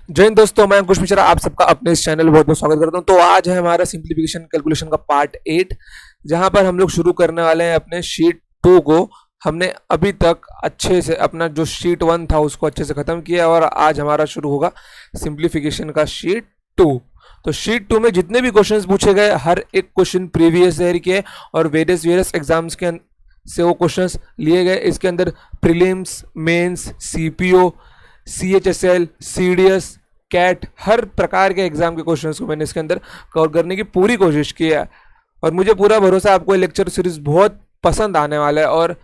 जय हिंद दोस्तों, मैं अंकुश मिश्रा आप सबका अपने इस चैनल में बहुत बहुत स्वागत करता हूं। तो आज है हमारा सिंप्लीफिकेशन कैलकुलेशन का पार्ट 8, जहां पर हम लोग शुरू करने वाले हैं अपने शीट 2 को। हमने अभी तक अच्छे से अपना जो शीट 1 था उसको अच्छे से खत्म किया और आज हमारा शुरू होगा सिंप्लीफिकेशन का शीट 2। तो शीट 2 में जितने भी क्वेश्चंस पूछे गए, हर एक क्वेश्चन प्रीवियस ईयर के और वेरियस एग्जाम्स के से वो क्वेश्चंस लिए गए। इसके अंदर prelims, mains, CPO, CHSL, CDS, CAT, हर प्रकार के एग्जाम के क्वेश्चंस को मैंने इसके अंदर कवर करने की पूरी कोशिश की है और मुझे पूरा भरोसा है आपको ये लेक्चर सीरीज बहुत पसंद आने वाला है। और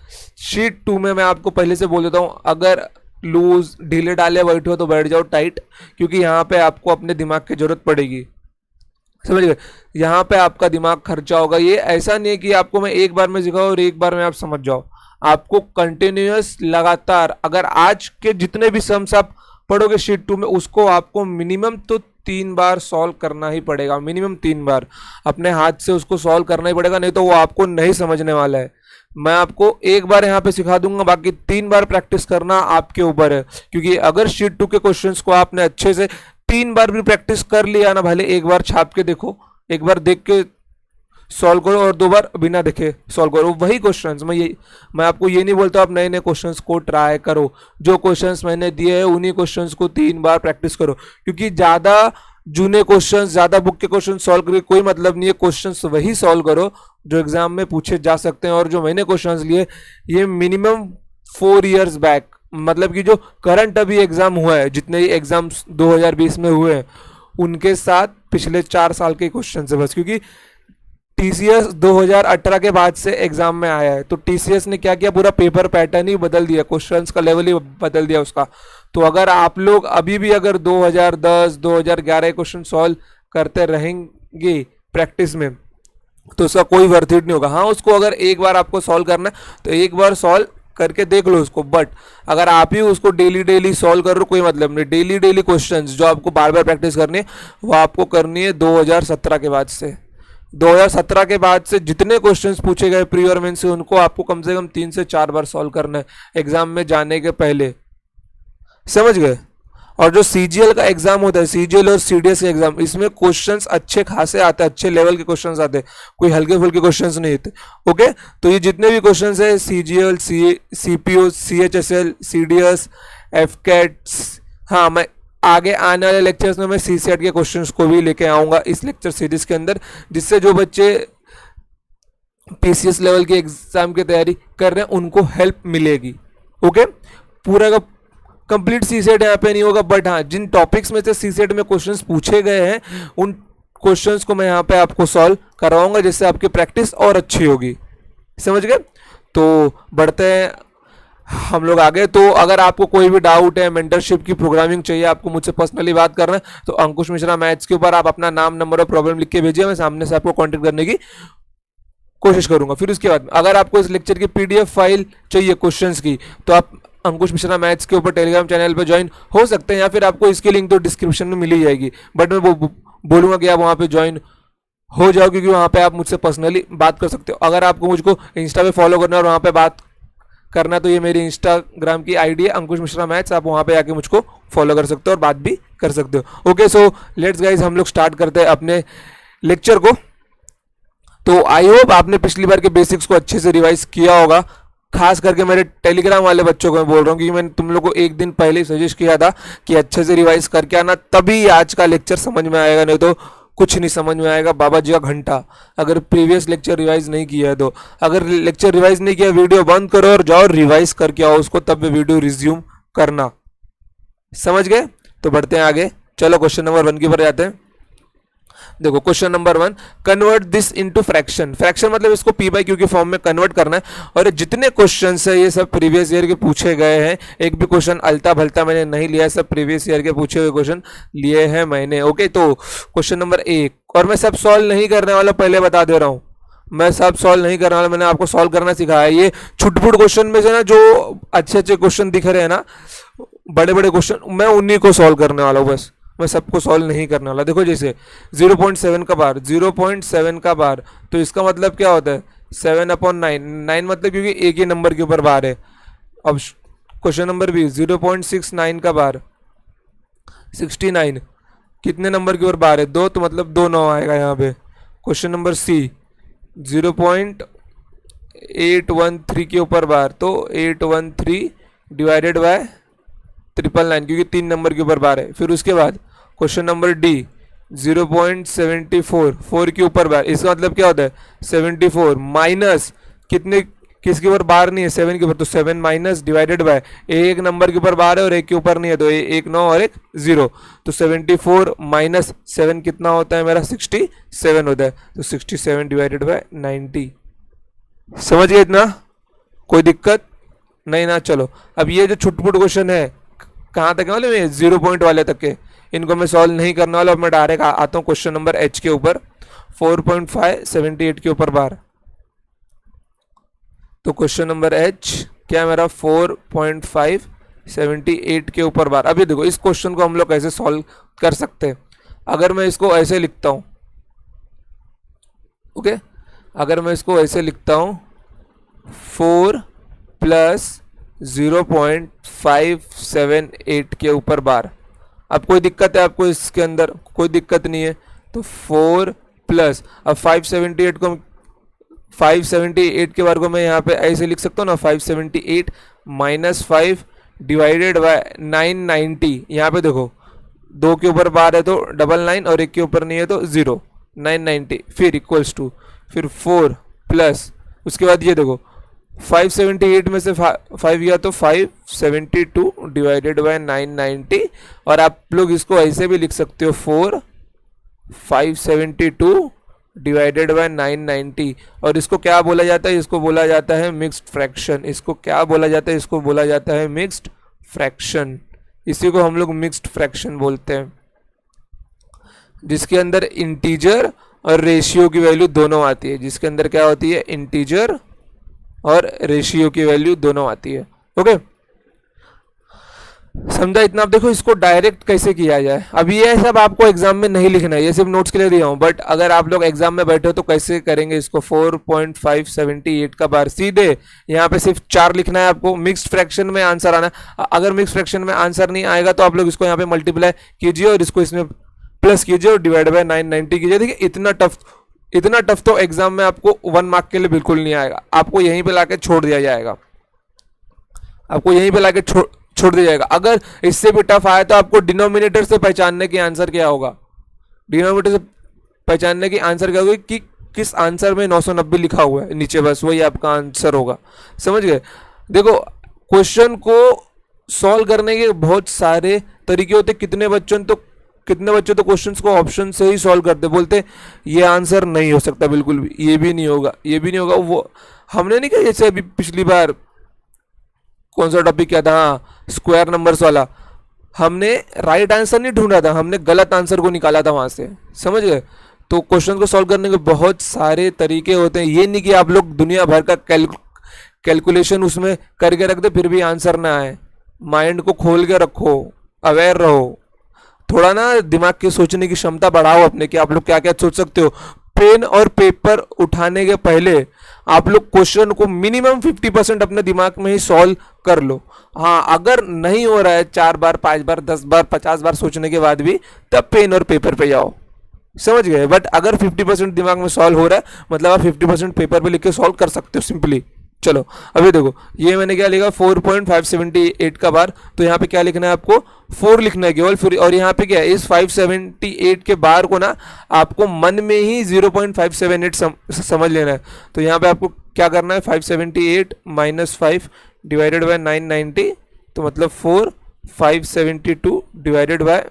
शीट 2 में मैं आपको पहले से बोल देता हूँ, अगर लूज ढीले डाले बैठे हो तो बैठ जाओ टाइट, क्योंकि यहाँ पे आपको अपने दिमाग की जरूरत पड़ेगी। समझ गए? यहाँ पे आपका दिमाग खर्चा होगा। ये ऐसा नहीं है कि आपको मैं एक बार में सिखाऊं और एक बार में आप समझ जाओ। आपको कंटिन्यूअस लगातार, अगर आज के जितने भी सम्स आप पढ़ोगे शीट 2 में, उसको आपको मिनिमम तो 3 बार सॉल्व करना ही पड़ेगा। मिनिमम 3 बार अपने हाथ से उसको सॉल्व करना ही पड़ेगा, नहीं तो वो आपको नहीं समझने वाला है। मैं आपको एक बार यहाँ पे सिखा दूंगा, बाकी 3 बार प्रैक्टिस करना आपके ऊपर है। क्योंकि अगर शीट 2 के क्वेश्चंस को आपने अच्छे से 3 बार भी प्रैक्टिस कर लिया ना, भले एक बार छाप के देखो, एक बार देख के सॉल्व करो और 2 बार बिना देखे सॉल्व करो, वही क्वेश्चंस। मैं आपको ये नहीं बोलता आप नए नए क्वेश्चंस को ट्राई करो। जो क्वेश्चंस मैंने दिए हैं उन्हीं क्वेश्चंस को 3 बार प्रैक्टिस करो, क्योंकि ज़्यादा जूने क्वेश्चंस, ज़्यादा बुक के क्वेश्चन सॉल्व करके कोई मतलब नहीं है। क्वेश्चंस वही सॉल्व करो जो एग्जाम में पूछे जा सकते हैं। और जो मैंने क्वेश्चंस लिए ये मिनिमम 4 ईयर्स बैक, मतलब कि जो करंट अभी एग्जाम हुआ है, जितने ही एग्जाम्स 2020 में हुए हैं उनके साथ पिछले 4 साल के क्वेश्चन है बस। क्योंकि TCS 2018 के बाद से एग्जाम में आया है, तो TCS ने क्या किया, पूरा पेपर पैटर्न ही बदल दिया, क्वेश्चंस का लेवल ही बदल दिया उसका। तो अगर आप लोग अभी भी अगर 2010 2011 क्वेश्चन सॉल्व करते रहेंगे प्रैक्टिस में, तो उसका कोई वर्थ इट नहीं होगा। हाँ, उसको अगर एक बार आपको सॉल्व करना है तो एक बार सॉल्व करके देख लो उसको, बट अगर आप ही उसको डेली सॉल्व कर रहे हो कोई मतलब नहीं। डेली क्वेश्चंस जो आपको बार बार प्रैक्टिस करनी है वो आपको करनी है 2017 के बाद से। 2017 के बाद से जितने क्वेश्चंस पूछे गए प्री और मेन से, उनको आपको कम से कम 3 से 4 बार सॉल्व करना है एग्जाम में जाने के पहले। समझ गए? और जो CGL का एग्जाम होता है, CGL और CDS का एग्जाम, इसमें क्वेश्चंस अच्छे खासे आते हैं, अच्छे लेवल के क्वेश्चंस आते हैं, कोई हल्के फुल्के क्वेश्चंस नहीं होते। ओके, तो ये जितने भी क्वेश्चंस है CGL, CPO, CHSL, CDS, FCAT, हाँ, मैं आगे आने वाले लेक्चर्स में मैं CSET के क्वेश्चंस को भी लेके आऊंगा इस लेक्चर सीरीज के अंदर, जिससे जो बच्चे PCS लेवल के एग्जाम की तैयारी कर रहे हैं उनको हेल्प मिलेगी। ओके, पूरा का कंप्लीट CSET यहाँ पे नहीं होगा, बट हाँ, जिन टॉपिक्स में से CSET में क्वेश्चंस पूछे गए हैं उन क्वेश्चंस को मैं यहाँ पे आपको सॉल्व करवाऊंगा, जिससे आपकी प्रैक्टिस और अच्छी होगी। समझ गए? तो बढ़ते हैं हम लोग आगे। तो अगर आपको कोई भी डाउट है, मेंटरशिप की प्रोग्रामिंग चाहिए, आपको मुझसे पर्सनली बात करना है, तो अंकुश मिश्रा मैथ्स के ऊपर आप अपना नाम, नंबर और प्रॉब्लम लिख के भेजिए, मैं सामने से आपको कांटेक्ट करने की कोशिश करूंगा। फिर उसके बाद अगर आपको इस लेक्चर की PDF फाइल चाहिए क्वेश्चंस की, तो आप अंकुश मिश्रा मैथ्स के ऊपर टेलीग्राम चैनल पर ज्वाइन हो सकते हैं, या फिर आपको इसकी लिंक तो डिस्क्रिप्शन में मिल ही जाएगी, बट मैं बोलूंगा कि आप वहाँ पे ज्वाइन हो जाओ, क्योंकि वहाँ पे आप मुझसे पर्सनली बात कर सकते हो। अगर आपको मुझको इंस्टा पे फॉलो करना है और वहाँ पे बात करना, तो ये मेरी इंस्टाग्राम की ID है अंकुश मिश्रा मैथ्स, आप वहाँ पे आके मुझको फॉलो कर सकते हो और बात भी कर सकते हो। ओके, सो लेट्स गाइज, हम लोग स्टार्ट करते हैं अपने लेक्चर को। तो आई होप आपने पिछली बार के बेसिक्स को अच्छे से रिवाइज किया होगा। खास करके मेरे टेलीग्राम वाले बच्चों को मैं बोल रहा हूँ, क्योंकि मैंने तुम लोग को एक दिन पहले ही सजेस्ट किया था कि अच्छे से रिवाइज करके आना, तभी आज का लेक्चर समझ में आएगा, नहीं तो कुछ नहीं समझ में आएगा। बाबा जी का घंटा, अगर प्रीवियस लेक्चर रिवाइज नहीं किया है तो, अगर लेक्चर रिवाइज नहीं किया, वीडियो बंद करो और जाओ रिवाइज करके आओ उसको, तब वीडियो रिज्यूम करना। समझ गए? तो बढ़ते हैं आगे। चलो क्वेश्चन नंबर 1 की पर जाते हैं। देखो question number 1, convert this into fraction. Fraction मतलब इसको P/Q के फॉर्म में कन्वर्ट करना है। और जितने क्वेश्चन है ये सब प्रीवियस ईयर के पूछे गए हैं, एक भी क्वेश्चन अलता भलता मैंने नहीं लिया है, सब प्रीवियस ईयर के पूछे हुए क्वेश्चन लिए हैं मैंने। ओके, तो क्वेश्चन नंबर 1, और मैं सब सॉल्व नहीं करने वाला, पहले बता दे रहा हूँ, मैं सब सॉल्व नहीं करने वाला, मैंने आपको सॉल्व करना सिखाया है। ये छुटपुट क्वेश्चन में से ना, जो अच्छे अच्छे क्वेश्चन दिख रहे हैं ना, बड़े बड़े क्वेश्चन, मैं उन्हीं को सॉल्व करने वाला हूँ बस, मैं सबको सॉल्व नहीं करने वाला। देखो जैसे 0.7 का बार, 0.7 का बार, तो इसका मतलब क्या होता है, 7/9, 9 मतलब क्योंकि एक ही नंबर के ऊपर बार है। अब क्वेश्चन नंबर 20, 0.69 का बार, 69 कितने नंबर के ऊपर बार है? 2, तो मतलब 2 9 आएगा यहाँ पे। क्वेश्चन नंबर सी 0.813 के ऊपर बार, तो 813 डिवाइडेड बाय 999 क्योंकि 3 नंबर के ऊपर बार है। फिर उसके बाद क्वेश्चन नंबर डी 0.74 4 के ऊपर बार, इसका मतलब क्या होता है 74 माइनस कितने किसके ऊपर बार नहीं है 7 के ऊपर, तो 7 माइनस डिवाइडेड बाय एक नंबर के ऊपर बार है और एक के ऊपर नहीं है, तो एक 9 और एक 0, तो 74 माइनस 7 कितना होता है मेरा 67 होता है, तो 67 डिवाइडेड बाय 90। समझ गए इतना? कोई दिक्कत नहीं ना? चलो अब ये जो छुटपुट क्वेश्चन है कहाँ तक है वाले में 0 पॉइंट वाले तक के, इनको मैं सॉल्व नहीं करने वाला। अब मैं डायरेक्ट आता हूँ क्वेश्चन नंबर एच के ऊपर 4.578 के ऊपर बार। तो क्वेश्चन नंबर एच क्या है मेरा 4.578 के ऊपर बार। अभी देखो इस क्वेश्चन को हम लोग कैसे सॉल्व कर सकते हैं। अगर मैं इसको ऐसे लिखता हूं, ओके, अगर मैं इसको ऐसे लिखता हूं 4 प्लस 0.578 के ऊपर बार। अब कोई दिक्कत है आपको इसके अंदर? कोई दिक्कत नहीं है। तो 4 प्लस, अब 578 को 578 के बार को मैं यहाँ पे ऐसे लिख सकता हूँ ना 578 माइनस 5 डिवाइडेड बाय 990। यहाँ पे देखो 2 के ऊपर बार है तो 99 और 1 के ऊपर नहीं है तो 0, 990 फिर इक्वल्स टू फिर 4 प्लस उसके बाद ये देखो 578 में से 5 गया तो 572 डिवाइडेड बाय 990, और आप लोग इसको ऐसे भी लिख सकते हो 4 572 डिवाइडेड बाय 990। और इसको क्या बोला जाता है? इसको बोला जाता है मिक्स्ड फ्रैक्शन। इसको क्या बोला जाता है? इसको बोला जाता है मिक्स्ड फ्रैक्शन। इसी को हम लोग मिक्स्ड फ्रैक्शन बोलते हैं, जिसके अंदर इंटीजर और रेशियो की वैल्यू दोनों आती है। जिसके अंदर क्या होती है? इंटीजर और रेशियो की वैल्यू दोनों आती है। ओके, समझा इतना? आप देखो इसको डायरेक्ट कैसे किया जाए। अब ये सब आपको एग्जाम में नहीं लिखना है, ये सिर्फ नोट्स के लिए दिया हूं, बट अगर आप लोग एग्जाम में बैठे हो तो कैसे करेंगे इसको? 4.578 का बार सीधे यहाँ पे सिर्फ 4 लिखना है आपको। मिक्स्ड फ्रैक्शन में आंसर आना, अगर मिक्स्ड फ्रैक्शन में आंसर नहीं आएगा तो आप लोग इसको यहाँ पे मल्टीप्लाई कीजिए और इसको इसमें प्लस कीजिए और डिवाइड बाय 990 कीजिए। देखिए इतना टफ तो एग्जाम में आपको 1 मार्क के लिए बिल्कुल नहीं आएगा। आपको यहीं पे लाके छोड़ दिया जाएगा, आपको यहीं पे लाके छोड़ दिया जाएगा। अगर इससे भी टफ आया तो आपको डिनोमिनेटर से पहचानने की आंसर क्या होगा? डिनोमिनेटर से पहचानने की आंसर क्या होगी कि किस आंसर में 990 लिखा हुआ है नीचे, बस वही आपका आंसर होगा। समझ गए? देखो क्वेश्चन को सॉल्व करने के बहुत सारे तरीके होते। कितने बच्चों तो क्वेश्चंस को ऑप्शन से ही सॉल्व करते, बोलते ये आंसर नहीं हो सकता बिल्कुल भी, ये भी नहीं होगा, ये भी नहीं होगा। वो हमने नहीं कहा, जैसे अभी पिछली बार कौन सा टॉपिक किया था, हाँ स्क्वायर नंबर्स वाला, हमने राइट आंसर नहीं ढूंढा था, हमने गलत आंसर को निकाला था वहां से। समझ गए? तो क्वेश्चन को सॉल्व करने के बहुत सारे तरीके होते हैं। ये नहीं कि आप लोग दुनिया भर का कैलकुलेशन उसमें करके रख दे फिर भी आंसर ना आए। माइंड को खोल के रखो, अवेयर रहो, थोड़ा ना दिमाग के सोचने की क्षमता बढ़ाओ अपने, कि आप लोग क्या क्या सोच सकते हो। पेन और पेपर उठाने के पहले आप लोग क्वेश्चन को मिनिमम 50% अपने दिमाग में ही सॉल्व कर लो। हाँ, अगर नहीं हो रहा है 4 बार 5 बार 10 बार 50 बार सोचने के बाद भी, तब पेन और पेपर पे जाओ। समझ गए? बट अगर 50% दिमाग में सॉल्व हो रहा है मतलब आप 50% पेपर पे लिख के सॉल्व कर सकते हो सिंपली। चलो अभी देखो, ये मैंने क्या लिखा 4.578 का बार, तो यहाँ पे क्या लिखना है आपको? 4 लिखना है केवल। फिर और यहाँ पे क्या है, इस 578 के बार को ना आपको मन में ही 0.578 समझ लेना है। तो यहाँ पे आपको क्या करना है? 578 माइनस 5 डिवाइडेड बाय 990, तो मतलब 4 572 डिवाइडेड बाय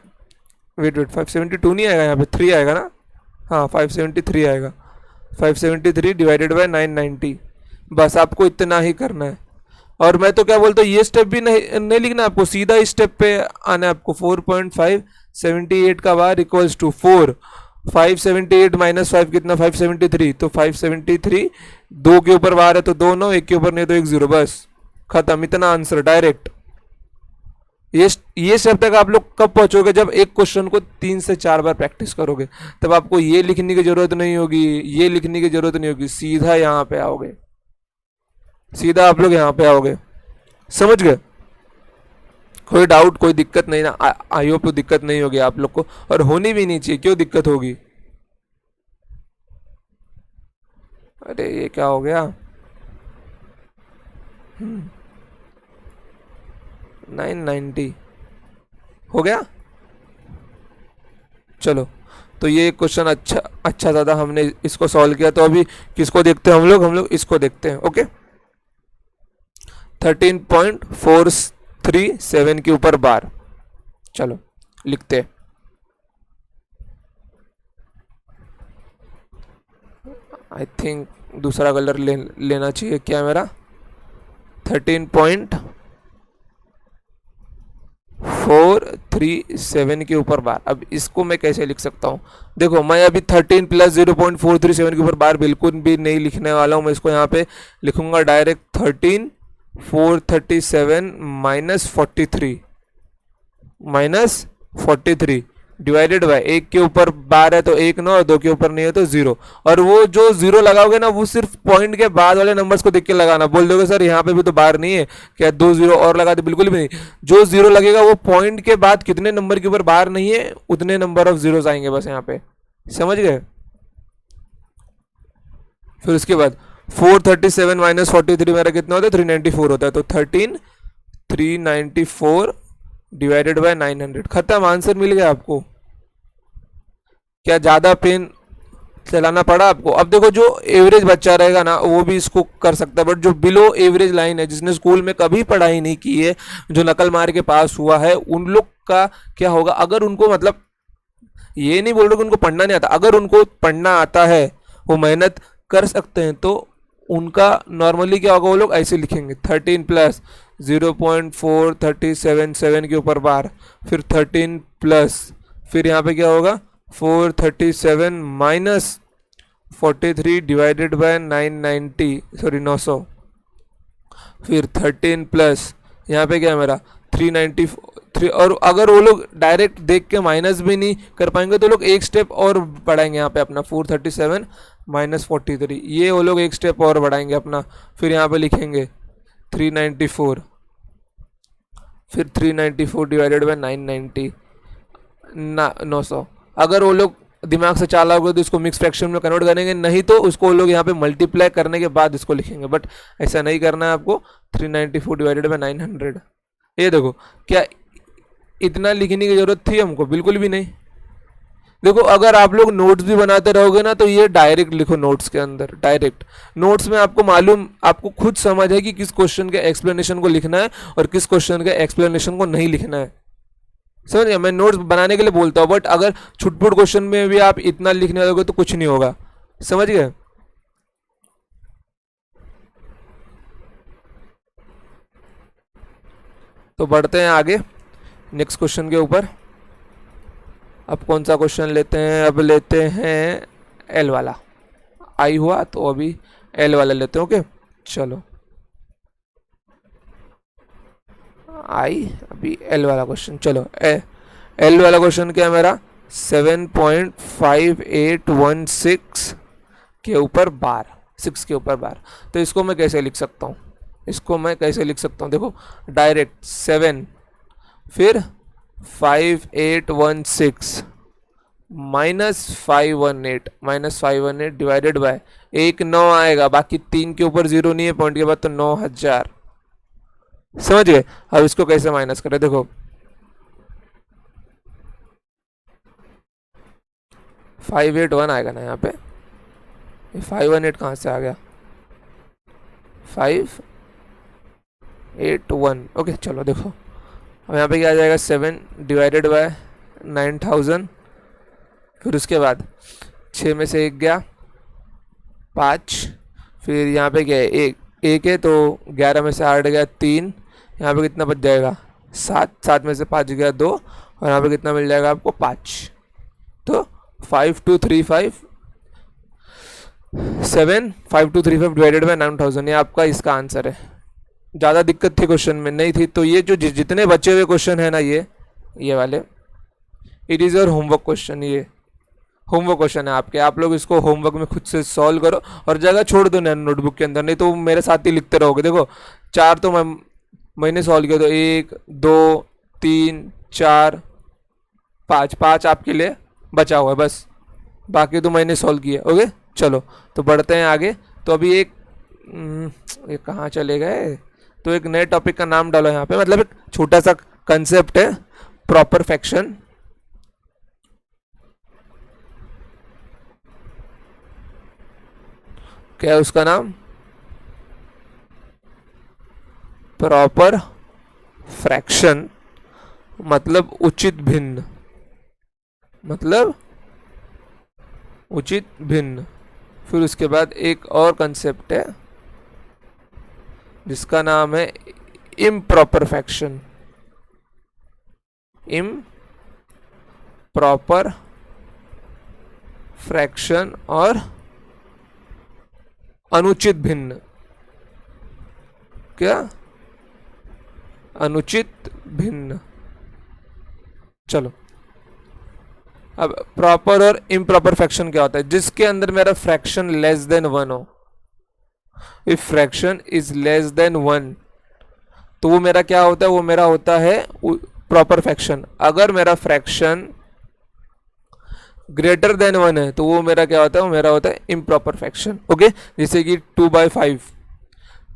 वेट 572 नहीं आएगा, यहाँ पे 3 आएगा ना, हाँ 573 आएगा। 573 डिवाइडेड बाय 990, बस आपको इतना ही करना है। और मैं तो क्या बोलता हूँ, ये स्टेप भी नहीं लिखना आपको, सीधा इस स्टेप पे आना है आपको। 4.578 का बार इक्वल्स टू 4 578 माइनस 5 कितना? 573, तो 573 2 के ऊपर बार है तो 2 9, 1 के ऊपर नहीं तो 1 0, बस खत्म। इतना आंसर डायरेक्ट। ये स्टेप तक आप लोग कब पहुंचोगे? जब एक क्वेश्चन को 3 से 4 बार प्रैक्टिस करोगे, तब आपको ये लिखने की जरूरत नहीं होगी, ये लिखने की जरूरत नहीं होगी, सीधा यहाँ पे आओगे, सीधा आप लोग यहाँ पे आओगे। समझ गए? कोई डाउट, कोई दिक्कत नहीं ना? आई होप तो दिक्कत नहीं होगी आप लोग को, और होनी भी नहीं चाहिए, क्यों दिक्कत होगी? अरे ये क्या हो गया? 990 हो गया। चलो, तो ये क्वेश्चन अच्छा ज़्यादा हमने इसको सॉल्व किया। तो अभी किसको देखते हैं हम लोग इसको देखते हैं। ओके, 13.437 के ऊपर बार। चलो लिखते हैं। आई थिंक दूसरा कलर लेना चाहिए क्या मेरा? 13.437 के ऊपर बार। अब इसको मैं कैसे लिख सकता हूँ? देखो, मैं अभी 13 प्लस 0.437 के ऊपर बार बिल्कुल भी नहीं लिखने वाला हूँ। मैं इसको यहाँ पे लिखूंगा डायरेक्ट 13,437 माइनस 43 डिवाइडेड बाय, एक के ऊपर बार है तो एक, नौ, और दो के ऊपर नहीं है तो जीरो। और वो जो जीरो लगाओगे ना, वो सिर्फ पॉइंट के बाद वाले नंबर्स को देख के लगाना। बोल दोगे सर यहाँ पे भी तो बार नहीं है क्या, 2 जीरो और लगा दे? बिल्कुल भी नहीं। जो जीरो लगेगा वो पॉइंट के बाद कितने नंबर के ऊपर बार नहीं है, उतने नंबर ऑफ जीरोस आएंगे बस यहाँ पे। समझ गए? फिर उसके बाद 437 माइनस 43 मेरा कितना होता है? 394 होता है। तो 394 डिवाइडेड बाय 900। खत्म, आंसर मिल गया आपको। क्या ज्यादा पेन चलाना पड़ा आपको? अब देखो, जो एवरेज बच्चा रहेगा ना वो भी इसको कर सकता है, बट जो बिलो एवरेज लाइन है, जिसने स्कूल में कभी पढ़ाई नहीं की है, जो नकल मार के पास हुआ है, उन लोग का क्या होगा? अगर उनको, मतलब ये नहीं बोल रहे कि उनको पढ़ना नहीं आता, अगर उनको पढ़ना आता है, वो मेहनत कर सकते हैं, तो उनका नॉर्मली क्या होगा? वो लोग ऐसे लिखेंगे 13 प्लस 0.4377 के ऊपर बार, फिर 13 प्लस, फिर यहाँ पे क्या होगा? 437 माइनस 43 डिवाइडेड बाय 990, सॉरी 900, फिर 13 प्लस यहाँ पे क्या है मेरा 393। और अगर वो लोग डायरेक्ट देख के माइनस भी नहीं कर पाएंगे तो लोग एक स्टेप और बढ़ाएंगे यहाँ पे अपना 437 माइनस 43, ये वो लोग एक स्टेप और बढ़ाएंगे अपना। फिर यहाँ पे लिखेंगे 394, फिर 394 डिवाइडेड बाय 990 ना 900। अगर वो लोग दिमाग से चालाक होगा तो इसको मिक्स फ्रैक्शन में कन्वर्ट करेंगे, नहीं तो उसको वो लोग यहाँ पे मल्टीप्लाई करने के बाद इसको लिखेंगे, बट ऐसा नहीं करना है आपको। 394 डिवाइडेड बाय 900, ये देखो, क्या इतना लिखने की जरूरत थी हमको? बिल्कुल भी नहीं। देखो, अगर आप लोग नोट्स भी बनाते रहोगे ना, तो ये डायरेक्ट लिखो नोट्स के अंदर। डायरेक्ट नोट्स में आपको मालूम, आपको खुद समझ है कि किस क्वेश्चन के एक्सप्लेनेशन को लिखना है और किस क्वेश्चन के एक्सप्लेनेशन को नहीं लिखना है। समझ गया? मैं नोट्स बनाने के लिए बोलता हूँ, बट अगर छुटपुट क्वेश्चन में भी आप इतना लिखने लगोगे तो कुछ नहीं होगा। समझ गए? तो बढ़ते हैं आगे नेक्स्ट क्वेश्चन के ऊपर। अब कौन सा क्वेश्चन लेते हैं? अब लेते हैं एल वाला। आई हुआ तो अभी एल वाला लेते हैं। ओके, चलो आई, अभी एल वाला क्वेश्चन। चलो, एल वाला क्वेश्चन क्या है मेरा? 7.5816 के ऊपर बार, 6 के ऊपर बार। तो इसको मैं कैसे लिख सकता हूँ? देखो, डायरेक्ट 7 फिर 5816 -518 डिवाइडेड बाय, एक 9 आएगा, बाकी 3 के ऊपर 0 नहीं है पॉइंट के बाद, तो 9000। समझ गए? अब इसको कैसे माइनस करें? देखो, 581 आएगा ना यहाँ पे। 518 कहाँ से आ गया? 581। ओके, चलो देखो, अब यहाँ पे क्या आ जाएगा? 7 डिवाइडेड बाय 9000, फिर उसके बाद 6 में से 1 गया 5, फिर यहाँ पे क्या है? एक है तो 11 में से 8 गया 3, यहाँ पे कितना बच जाएगा? 7 में से 5 गया 2, और यहाँ पे कितना मिल जाएगा आपको? 5। तो 5235 डिवाइडेड बाय 9000, ये आपका इसका आंसर है। ज़्यादा दिक्कत थी क्वेश्चन में? नहीं थी। तो ये जो जितने बचे हुए क्वेश्चन है ना, ये वाले, it is your homework question. ये होमवर्क क्वेश्चन है आपके, आप लोग इसको होमवर्क में खुद से सॉल्व करो और जगह छोड़ दो ना नोटबुक के अंदर, नहीं तो मेरे साथ ही लिखते रहोगे। देखो, 4 तो मैंने सॉल्व किया, तो 1 2 3 4 5, 5 आपके लिए बचा हुआ है बस, बाकी तो मैंने सॉल्व किया। ओके चलो तो बढ़ते हैं आगे। तो अभी एक ये कहाँ चले गए, तो एक नए टॉपिक का नाम डालो यहाँ पे, मतलब एक छोटा सा कंसेप्ट है प्रॉपर फ्रैक्शन। क्या है उसका नाम? प्रॉपर फ्रैक्शन, मतलब उचित भिन्न, मतलब उचित भिन्न। फिर उसके बाद एक और कंसेप्ट है जिसका नाम है इम्प्रॉपर फ्रैक्शन। इम्प्रॉपर फ्रैक्शन और अनुचित भिन्न। क्या? अनुचित भिन्न। चलो अब प्रॉपर और इम्प्रॉपर फ्रैक्शन क्या होता है? जिसके अंदर मेरा फ्रैक्शन लेस देन 1 हो। If fraction is less than 1 तो वो मेरा क्या होता है? वो मेरा होता है प्रॉपर फ्रैक्शन। अगर मेरा फ्रैक्शन ग्रेटर देन 1 है तो वो मेरा क्या होता है? वो मेरा होता है इम्प्रॉपर फ्रैक्शन। ओके, जैसे कि 2/5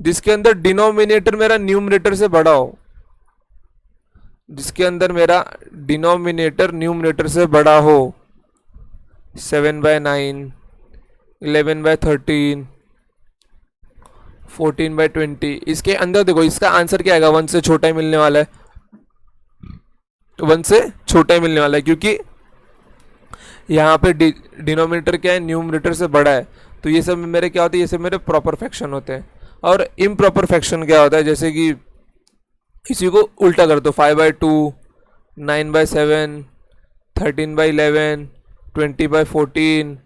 जिसके अंदर डिनोमिनेटर मेरा न्यूमरेटर से बड़ा हो, जिसके अंदर मेरा डिनोमिनेटर न्यूमरेटर से बड़ा हो, 7/9, 11/13, 14/20, इसके अंदर देखो इसका आंसर क्या आएगा? 1 से छोटा ही मिलने वाला है, 1 से छोटा ही मिलने वाला है, क्योंकि यहाँ पे डिनोमिनेटर क्या है? न्यूमरेटर से बड़ा है। तो ये सब मेरे क्या होते हैं? ये सब मेरे प्रॉपर फ्रैक्शन होते हैं। और इम्प्रॉपर फ्रैक्शन क्या होता है? जैसे कि इसी को उल्टा कर दो, 5/2, 9/7, 13/11, 20/14,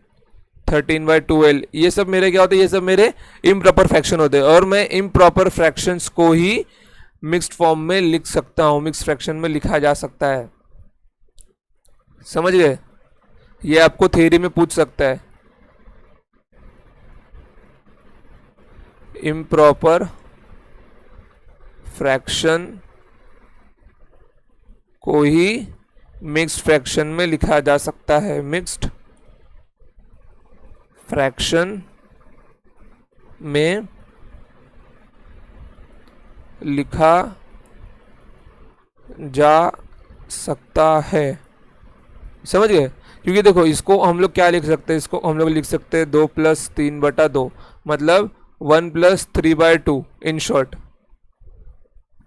13/12, ये सब मेरे क्या होते हैं? ये सब मेरे इम्प्रॉपर फ्रैक्शन होते हैं। और मैं इम्प्रॉपर फ्रैक्शंस को ही मिक्स्ड फॉर्म में लिख सकता हूँ, मिक्स्ड फ्रैक्शन में लिखा जा सकता है। समझ गए? ये आपको थ्योरी में पूछ सकता है। इम्प्रॉपर फ्रैक्शन को ही मिक्स्ड फ्रैक्शन में लिखा जा सकता है, मिक्स्ड फ्रैक्शन में लिखा जा सकता है। समझ गए? क्योंकि देखो इसको हम लोग क्या लिख सकते हैं? इसको हम लोग लिख सकते हैं 2 + 3/2, मतलब 1 + 3/2। इन शॉर्ट,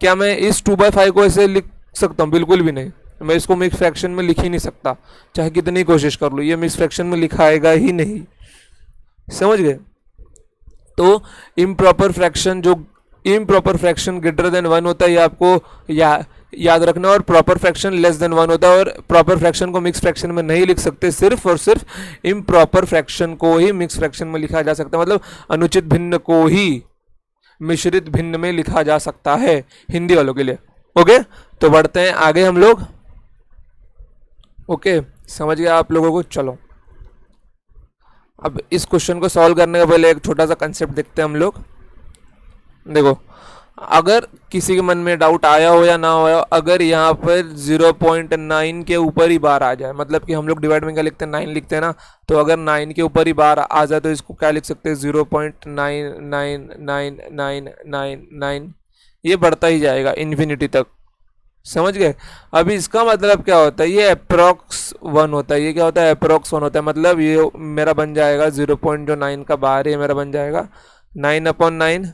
क्या मैं इस 2/5 को ऐसे लिख सकता हूँ? बिल्कुल भी नहीं। मैं इसको मिक्स फ्रैक्शन में लिख ही नहीं सकता, चाहे कितनी कोशिश कर लो, ये मिक्स फ्रैक्शन में लिखा आएगा ही नहीं। समझ गए? तो इम्प्रॉपर फ्रैक्शन, जो इम्प्रॉपर फ्रैक्शन ग्रेटर देन 1 होता है, ये आपको याद रखना। और प्रॉपर फ्रैक्शन लेस देन 1 होता है। और प्रॉपर फ्रैक्शन को मिक्स फ्रैक्शन में नहीं लिख सकते, सिर्फ और सिर्फ इम्प्रॉपर फ्रैक्शन को ही मिक्स फ्रैक्शन में लिखा जा सकता है, मतलब अनुचित भिन्न को ही मिश्रित भिन्न में लिखा जा सकता है, हिंदी वालों के लिए। ओके, तो बढ़ते हैं आगे हम लोग। ओके, समझ गया आप लोगों को? चलो अब इस क्वेश्चन को सॉल्व करने के पहले एक छोटा सा कंसेप्ट देखते हैं हम लोग। देखो, अगर किसी के मन में डाउट आया हो या ना हो, अगर यहाँ पर 0.9 के ऊपर ही बार आ जाए, मतलब कि हम लोग डिवाइड में क्या लिखते हैं? 9 लिखते हैं ना। तो अगर 9 के ऊपर ही बार आ जाए तो इसको क्या लिख सकते हैं? 0.99999, ये बढ़ता ही जाएगा इन्फिनिटी तक। समझ गए? अभी इसका मतलब क्या होता है? ये अप्रोक्स 1 होता है। ये क्या होता है? अप्रोक्स 1 होता है। मतलब ये मेरा बन जाएगा 0.9 का बार, ये मेरा बन जाएगा 9/9।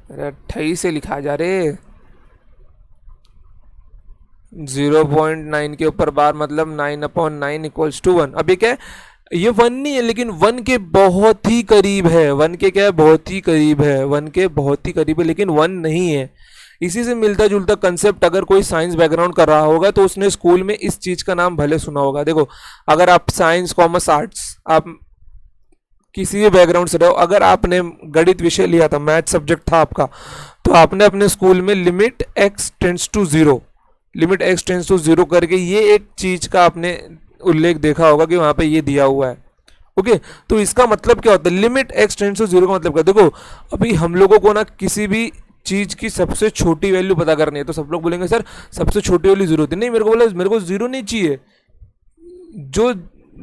अरे 28 से लिखा जा रे, 0.9 के ऊपर बार, मतलब 9/9 = 1। अभी क्या है? ये 1 नहीं है, लेकिन 1 के बहुत ही करीब है। 1 के क्या है? बहुत ही करीब है। 1 के बहुत ही करीब है, लेकिन 1 नहीं है। इसी से मिलता जुलता कंसेप्ट अगर कोई साइंस बैकग्राउंड कर रहा होगा तो उसने स्कूल में इस चीज का नाम भले सुना होगा। देखो, अगर आप साइंस, कॉमर्स, आर्ट्स, आप किसी भी बैकग्राउंड से रहो, अगर आपने गणित विषय लिया था, मैथ सब्जेक्ट था आपका, तो आपने अपने स्कूल में लिमिट x टेंड्स टू 0 करके ये एक चीज का आपने उल्लेख देखा होगा कि वहां पे ये दिया हुआ है। ओके, तो इसका मतलब क्या होता है? लिमिट x टेंड्स टू 0 का मतलब क्या? देखो, अभी हम लोगों को ना किसी भी चीज की सबसे छोटी वैल्यू पता करनी है, तो सब लोग बोलेंगे सर सबसे छोटी वैल्यू जीरो होती है। नहीं, मेरे को बोला मेरे को जीरो नहीं चाहिए, जो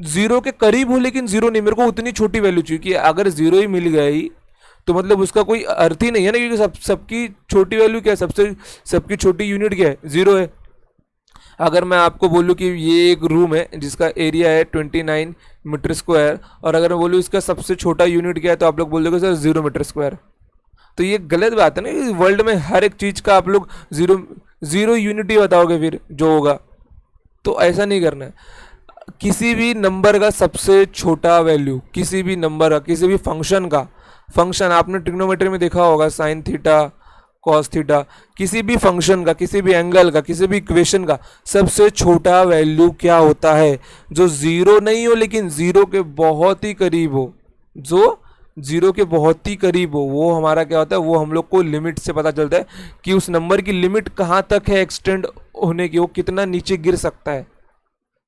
जीरो के करीब हो लेकिन जीरो नहीं, मेरे को उतनी छोटी वैल्यू चाहिए कि अगर जीरो ही मिल गई तो मतलब उसका कोई अर्थ ही नहीं है ना, क्योंकि सबकी छोटी वैल्यू क्या है, सबकी छोटी यूनिट क्या है, जीरो है। अगर मैं आपको बोलूँ कि ये एक रूम है जिसका एरिया है 29 मीटर स्क्वायर, और अगर मैं बोलूँ इसका सबसे छोटा यूनिट क्या है, तो आप लोग बोल दोगे सर 0 मीटर स्क्वायर। तो ये गलत बात है ना, वर्ल्ड में हर एक चीज़ का आप लोग जीरो जीरो यूनिट ही बताओगे फिर जो होगा, तो ऐसा नहीं करना है। किसी भी नंबर का सबसे छोटा वैल्यू, किसी भी नंबर का, किसी भी फंक्शन का, फंक्शन आपने ट्रिग्नोमेट्री में देखा होगा, साइन थीटा कॉस थीटा, किसी भी फंक्शन का, किसी भी एंगल का, किसी भी इक्वेशन का सबसे छोटा वैल्यू क्या होता है, जो जीरो नहीं हो लेकिन जीरो के बहुत ही करीब हो, जो जीरो के बहुत ही करीब हो, वो हमारा क्या होता है, वो हम लोग को लिमिट से पता चलता है कि उस नंबर की लिमिट कहाँ तक है एक्सटेंड होने की, वो कितना नीचे गिर सकता है।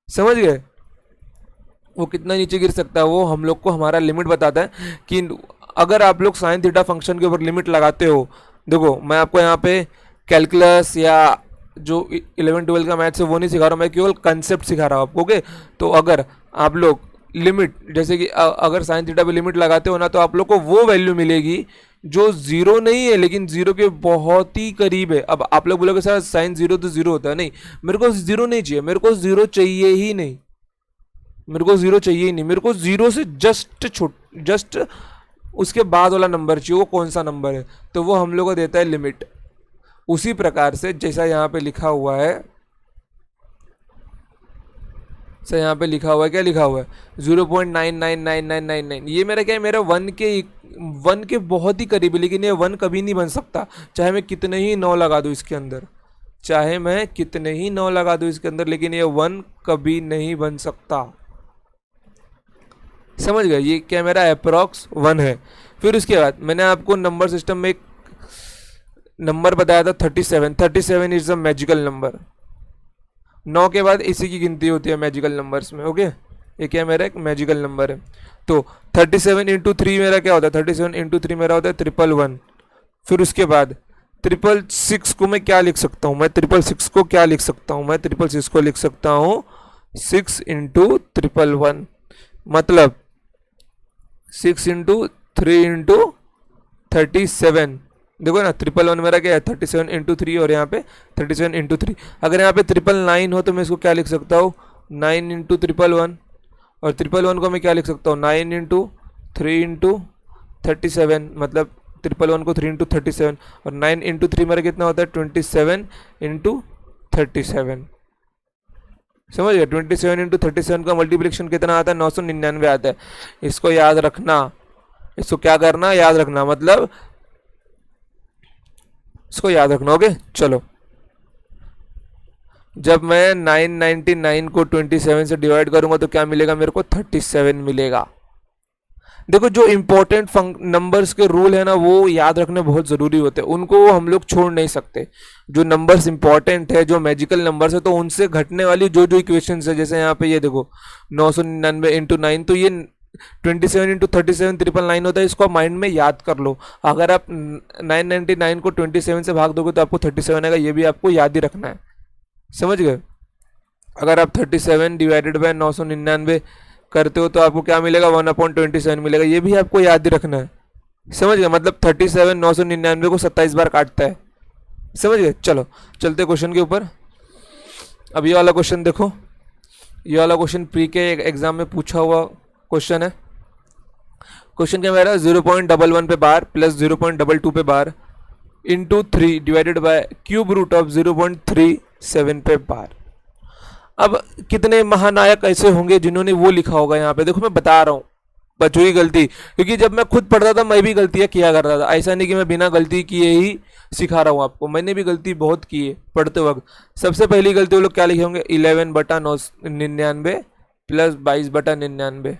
समझ गए, वो कितना नीचे गिर सकता है, वो हम लोग को हमारा लिमिट बताता है। कि अगर आप लोग साइन थीटा फंक्शन के ऊपर लिमिट लगाते हो, देखो मैं आपको यहाँ पे कैलकुलस या जो 11-12 का मैथ्स है वो नहीं सिखा रहा हूँ, मैं केवल कंसेप्ट सिखा रहा हूँ आपको। ओके, तो अगर आप लोग लिमिट, जैसे कि अगर साइन थीटा पे लिमिट लगाते हो ना, तो आप लोग को वो वैल्यू मिलेगी जो जीरो नहीं है लेकिन जीरो के बहुत ही करीब है। अब आप लोग बोलोगे सर साइन जीरो तो जीरो होता है, नहीं, मेरे को जीरो नहीं चाहिए, मेरे को जीरो चाहिए ही नहीं, मेरे को जीरो चाहिए ही नहीं, मेरे को जीरो से जस्ट उसके बाद वाला नंबर चाहिए, वो कौन सा नंबर है, तो वो हम लोग को देता है लिमिट। उसी प्रकार से जैसा यहाँ पे लिखा हुआ है, सर यहाँ पे लिखा हुआ है, क्या लिखा हुआ है, 0.999999, ये मेरा क्या है, मेरा वन के बहुत ही करीब है, लेकिन ये वन कभी नहीं बन सकता, चाहे मैं कितने ही 9 लगा दूँ इसके अंदर, चाहे मैं कितने ही 9 लगा दूँ इसके अंदर, लेकिन ये वन कभी नहीं बन सकता। समझ गए, ये क्या मेरा अप्रॉक्स वन है। फिर उसके बाद मैंने आपको नंबर सिस्टम में एक नंबर बताया था 37 इज अ मैजिकल नंबर। 9 के बाद इसी की गिनती होती है मैजिकल नंबर्स में। ओके, ये क्या मेरा एक मैजिकल नंबर है। तो 37 इंटू 3 मेरा क्या होता है, 37 इंटू 3 मेरा होता है 111। फिर उसके बाद 666 को मैं क्या लिख सकता हूँ, मैं 666 को क्या लिख सकता हूँ, मैं 666 को लिख सकता हूँ 6 इंटू 111, मतलब 6 इंटू 3 इंटू 37। देखो ना, 111 मेरा क्या है 37 इंटू 3, और यहाँ पे 37 इंटू 3। अगर यहाँ पे 999 हो तो मैं इसको क्या लिख सकता हूँ 9 इंटू 111, और 111 को मैं क्या लिख सकता हूँ 9 इंटू 3 इंटू 37, मतलब 111 को 3 इंटू 37, और 9 इंटू 3 मेरा कितना होता है 27 इंटू 37। समझ गए, 27 इंटू 37 का मल्टीप्लिकेशन कितना आता है 999 आता है। इसको याद रखना, इसको क्या करना, याद रखना, मतलब इसको याद रखना। ओके, चलो, जब मैं 999 को 27 से डिवाइड करूंगा तो क्या मिलेगा मेरे को 37 मिलेगा। देखो, जो इंपॉर्टेंट नंबर्स के रूल है ना, वो याद रखने बहुत ज़रूरी होते हैं, उनको हम लोग छोड़ नहीं सकते। जो नंबर्स इंपॉर्टेंट है, जो मैजिकल नंबर्स है, तो उनसे घटने वाली जो जो इक्वेशंस है, जैसे यहाँ पे ये देखो 999 इंटू 9, तो ये 27 इंटू 37 999 होता है। इसको माइंड में याद कर लो। अगर आप 999 को 27 से भाग दोगे तो आपको 37 आएगा, ये भी आपको याद ही रखना है। समझ गए, अगर आप 37 डिवाइडेड बाय 999 करते हो तो आपको क्या मिलेगा 1/27 मिलेगा, ये भी आपको याद ही रखना है। समझ गए, मतलब 37 999 को 27 बार काटता है। समझ गए, चलो चलते क्वेश्चन के ऊपर। अब ये वाला क्वेश्चन देखो, ये वाला क्वेश्चन प्री के एग्जाम में पूछा हुआ क्वेश्चन है। क्वेश्चन क्या मेरा 0.11 पे बार प्लस 0.22 पे bar into 3 divided by cube root of 0.37 पे बार। अब कितने महानायक ऐसे होंगे जिन्होंने वो लिखा होगा यहाँ पे। देखो, मैं बता रहा हूँ बच्चों की गलती, क्योंकि जब मैं खुद पढ़ता था मैं भी गलतियाँ किया करता था। ऐसा नहीं कि मैं बिना गलती किए ही सिखा रहा हूँ आपको, मैंने भी गलती बहुत की है पढ़ते वक्त। सबसे पहली गलती वो लोग क्या लिखे होंगे 11/99 प्लस 22/99।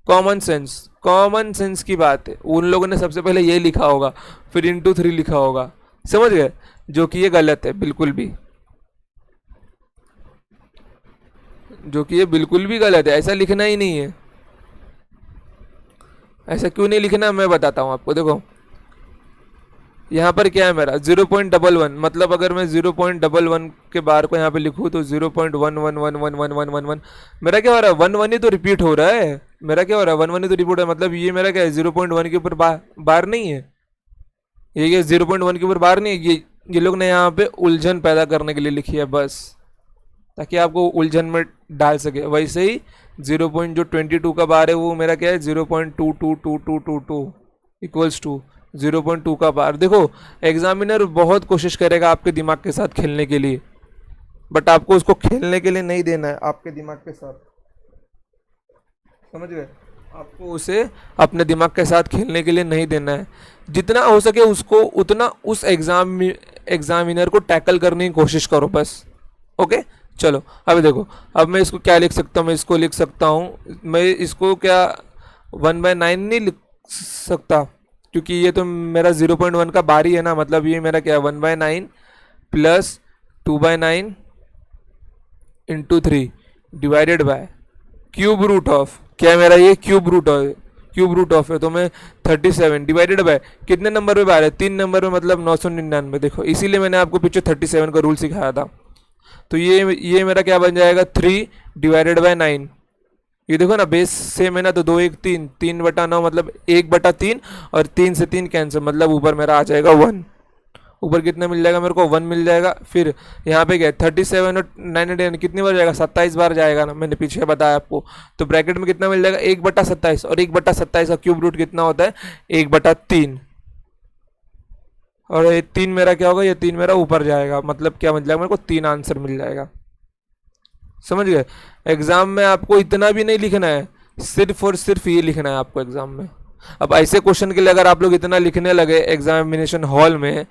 कॉमन सेंस की बात है, उन लोगों ने सबसे पहले ये लिखा होगा, फिर इंटू 3 लिखा होगा। समझ गए, जो कि ये गलत है बिल्कुल भी, जो कि ये बिल्कुल भी गलत है। ऐसा लिखना ही नहीं है। ऐसा क्यों नहीं लिखना मैं बताता हूं आपको। देखो, यहाँ पर क्या है मेरा 0.11, मतलब अगर मैं 0.11 के बार को यहाँ पे लिखूँ तो 0.11111111, मेरा क्या हो रहा है, 1 1 ही तो रिपीट हो रहा है। मेरा क्या हो रहा है, 1 1 ही तो रिपीट हो रहा है, मतलब ये मेरा क्या है 0.1 के ऊपर बार नहीं है, ये 0.1 के ऊपर बार नहीं है। ये लोग ने यहाँ पे उलझन पैदा करने के लिए लिखी है बस, ताकि आपको उलझन में डाल सके। वैसे ही 0.22 का बार है वो मेरा क्या है 0.222222 इक्वल्स टू 0.2 का बार। देखो एग्जामिनर बहुत कोशिश करेगा आपके दिमाग के साथ खेलने के लिए, बट आपको उसको खेलने के लिए नहीं देना है आपके दिमाग के साथ, समझ गए? आपको उसे अपने दिमाग के साथ खेलने के लिए नहीं देना है। जितना हो सके उसको उतना उस एग्जामिनर को टैकल करने की कोशिश करो बस। ओके चलो अब देखो, अब मैं इसको क्या लिख सकता हूँ, मैं इसको लिख सकता हूँ, मैं इसको क्या 1/9 नहीं लिख सकता, क्योंकि ये तो मेरा 0.1 का बारी है ना, मतलब ये मेरा क्या है 1/9 plus 2/9 into 3 divided by cube root of, क्या है मेरा ये क्यूब रूट ऑफ है, तो मैं 37 डिवाइडेड बाय कितने नंबर पे बार है, 3 नंबर पे, मतलब 999। देखो इसीलिए मैंने आपको पीछे 37 का रूल सिखाया था। तो ये मेरा क्या बन जाएगा 3 डिवाइडेड बाय 9, ये देखो ना बेस सेम है ना, तो 2 1 3 3/9 मतलब 1/3, और 3 से 3 कैंसिल, मतलब ऊपर मेरा आ जाएगा 1। ऊपर कितना मिल जाएगा मेरे को 1 मिल जाएगा। फिर यहाँ पे क्या 37 और 9 कितनी बार जाएगा 27 बार जाएगा ना, मैंने पीछे बताया आपको। तो ब्रैकेट में कितना मिल जाएगा 1/27, और 1/27 का क्यूब रूट कितना होता है 1/3, और ये 3 मेरा क्या होगा, ये 3 मेरा ऊपर जाएगा, मतलब क्या मिल जाएगा मेरे को 3 आंसर मिल जाएगा। समझ गए? एग्जाम में आपको इतना भी नहीं लिखना है, सिर्फ और सिर्फ ये लिखना है आपको एग्जाम में। अब ऐसे क्वेश्चन के लिए अगर आप लोग इतना लिखने लगे एग्जामिनेशन हॉल में,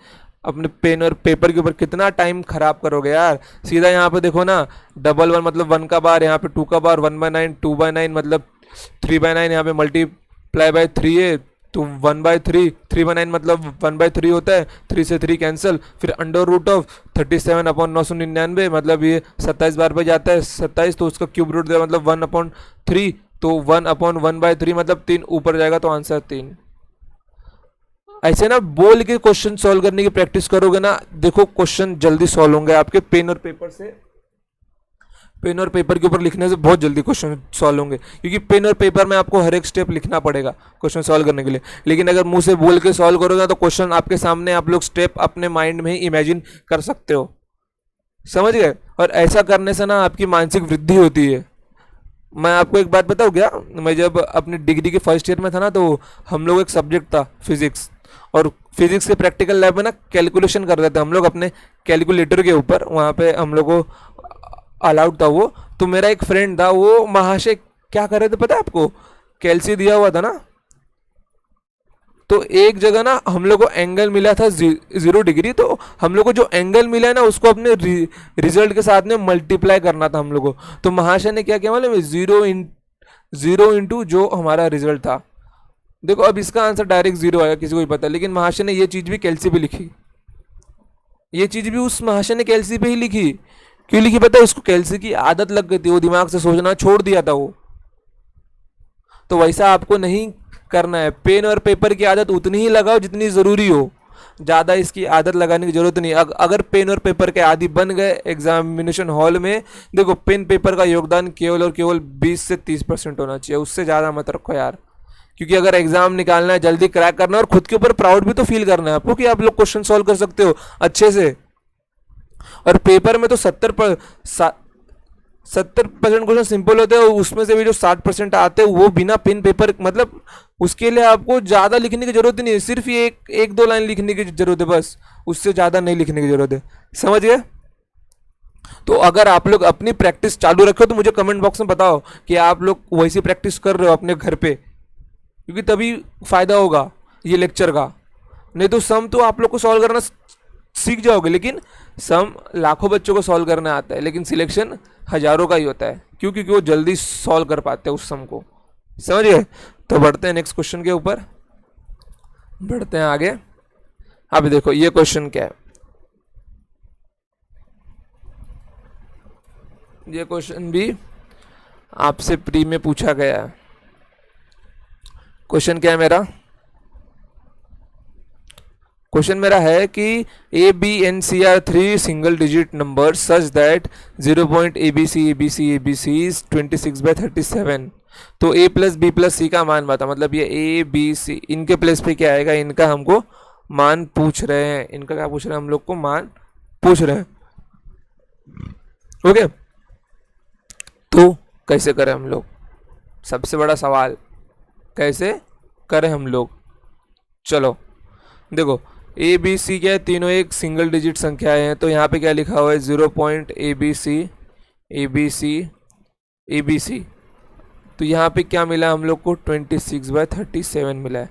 अपने पेन और पेपर के ऊपर कितना टाइम खराब करोगे यार। सीधा यहाँ पे देखो ना, 1 1 मतलब 1 का बार, यहाँ पे 2 का बार, 1/9 2/9 मतलब 3/9, यहाँ पे मल्टीप्लाई बाय 3 है तो 1/3, 3/9 मतलब 1/3 होता है, 3 से 3 कैंसिल, फिर अंडर रूट ऑफ 37/999, मतलब ये 27 बार पे जाता है 27, तो उसका क्यूब रूट दिया मतलब 1/3, तो 1/1/3 मतलब 3 ऊपर जाएगा, तो आंसर 3। ऐसे ना बोल के क्वेश्चन सॉल्व करने की प्रैक्टिस करोगे ना, देखो क्वेश्चन जल्दी सॉल्व होंगे आपके। पेन और पेपर से, पेन और पेपर के ऊपर लिखने से बहुत जल्दी क्वेश्चन सॉल्व होंगे, क्योंकि पेन और पेपर में आपको हर एक स्टेप लिखना पड़ेगा क्वेश्चन सॉल्व करने के लिए। लेकिन अगर मुंह से बोल के सॉल्व करोगे तो क्वेश्चन आपके सामने, आप लोग स्टेप अपने माइंड में ही इमेजिन कर सकते हो। समझ गए? और ऐसा करने से ना आपकी मानसिक वृद्धि होती है। मैं आपको एक बात बताऊँ क्या, मैं जब अपनी डिग्री के फर्स्ट ईयर में था ना, तो हम लोग एक सब्जेक्ट था फिजिक्स, और फिजिक्स के प्रैक्टिकल लैब में ना कैलकुलेशन कर रहे थे हम लोग अपने कैलकुलेटर के ऊपर, वहाँ पे हम लोग को अलाउड था वो। तो मेरा एक फ्रेंड था, वो महाशय क्या कर रहे थे पता है आपको, कैल्सी दिया हुआ था ना, तो एक जगह ना हम लोग को एंगल मिला था 0 डिग्री, तो हम लोग को जो एंगल मिला है ना उसको अपने रिजल्ट के साथ में मल्टीप्लाई करना था हम लोग को। तो महाशय ने क्या किया मालूम, 0 इंटू जो हमारा रिजल्ट था। देखो अब इसका आंसर डायरेक्ट 0 आएगा, किसी को भी पता है, लेकिन महाशय ने ये चीज भी कैल्सी पे लिखी, ये चीज भी उस महाशय ने कैल्सी पे ही लिखी। क्यों लिखी पता है? उसको कैल्सी की आदत लग गई थी, वो दिमाग से सोचना छोड़ दिया था वो। तो वैसा आपको नहीं करना है, पेन और पेपर की आदत उतनी ही लगाओ जितनी जरूरी हो, ज़्यादा इसकी आदत लगाने की जरूरत नहीं। अगर पेन और पेपर के आदि बन गए एग्जामिनेशन हॉल में, देखो पेन पेपर का योगदान केवल और केवल 20 से 30% होना चाहिए, उससे ज़्यादा मत रखो यार। क्योंकि अगर एग्जाम निकालना है, जल्दी क्रैक करना है, और खुद के ऊपर प्राउड भी तो फील करना है आपको कि आप लोग क्वेश्चन सॉल्व कर सकते हो अच्छे से। और पेपर में तो 70% क्वेश्चन सिंपल होते हैं, उसमें से भी जो 60% आते हैं वो बिना पेन पेपर, मतलब उसके लिए आपको ज़्यादा लिखने की जरूरत नहीं है, सिर्फ ये एक दो लाइन लिखने की जरूरत है बस, उससे ज़्यादा नहीं लिखने की जरूरत है। समझ गए? तो अगर आप लोग अपनी प्रैक्टिस चालू रखो तो मुझे कमेंट बॉक्स में बताओ कि आप लोग वैसी प्रैक्टिस कर रहे हो अपने घर पे, क्योंकि तभी फायदा होगा ये लेक्चर का। नहीं तो सम तो आप लोग को सॉल्व करना सीख जाओगे, लेकिन सम लाखों बच्चों को सॉल्व करना आता है, लेकिन सिलेक्शन हजारों का ही होता है। क्यों? क्योंकि वो जल्दी सॉल्व कर पाते हैं उस सम को। समझ गए? तो बढ़ते हैं नेक्स्ट क्वेश्चन के ऊपर, बढ़ते हैं आगे। अब देखो ये क्वेश्चन क्या है, ये क्वेश्चन भी आपसे प्री में पूछा गया है। क्वेश्चन क्या है मेरा, क्वेश्चन मेरा है कि A B and C are three single digit number such that 0 point A B C A B C A B C is 26/37। तो A plus B plus C का मान बता, मतलब ये ए बी सी इनके प्लेस पे क्या आएगा, इनका हमको मान पूछ रहे हैं, इनका क्या पूछ रहे हैं हम लोग को, मान पूछ रहे हैं। ओके, तो कैसे करें हम लोग, सबसे बड़ा सवाल कैसे करें हम लोग। चलो देखो, ए बी सी क्या है, तीनों एक सिंगल डिजिट संख्याएं हैं, तो यहाँ पे क्या लिखा हुआ है 0 point A B C A B C A B C. तो यहाँ पे क्या मिला हम लोग को, 26/37 मिला है।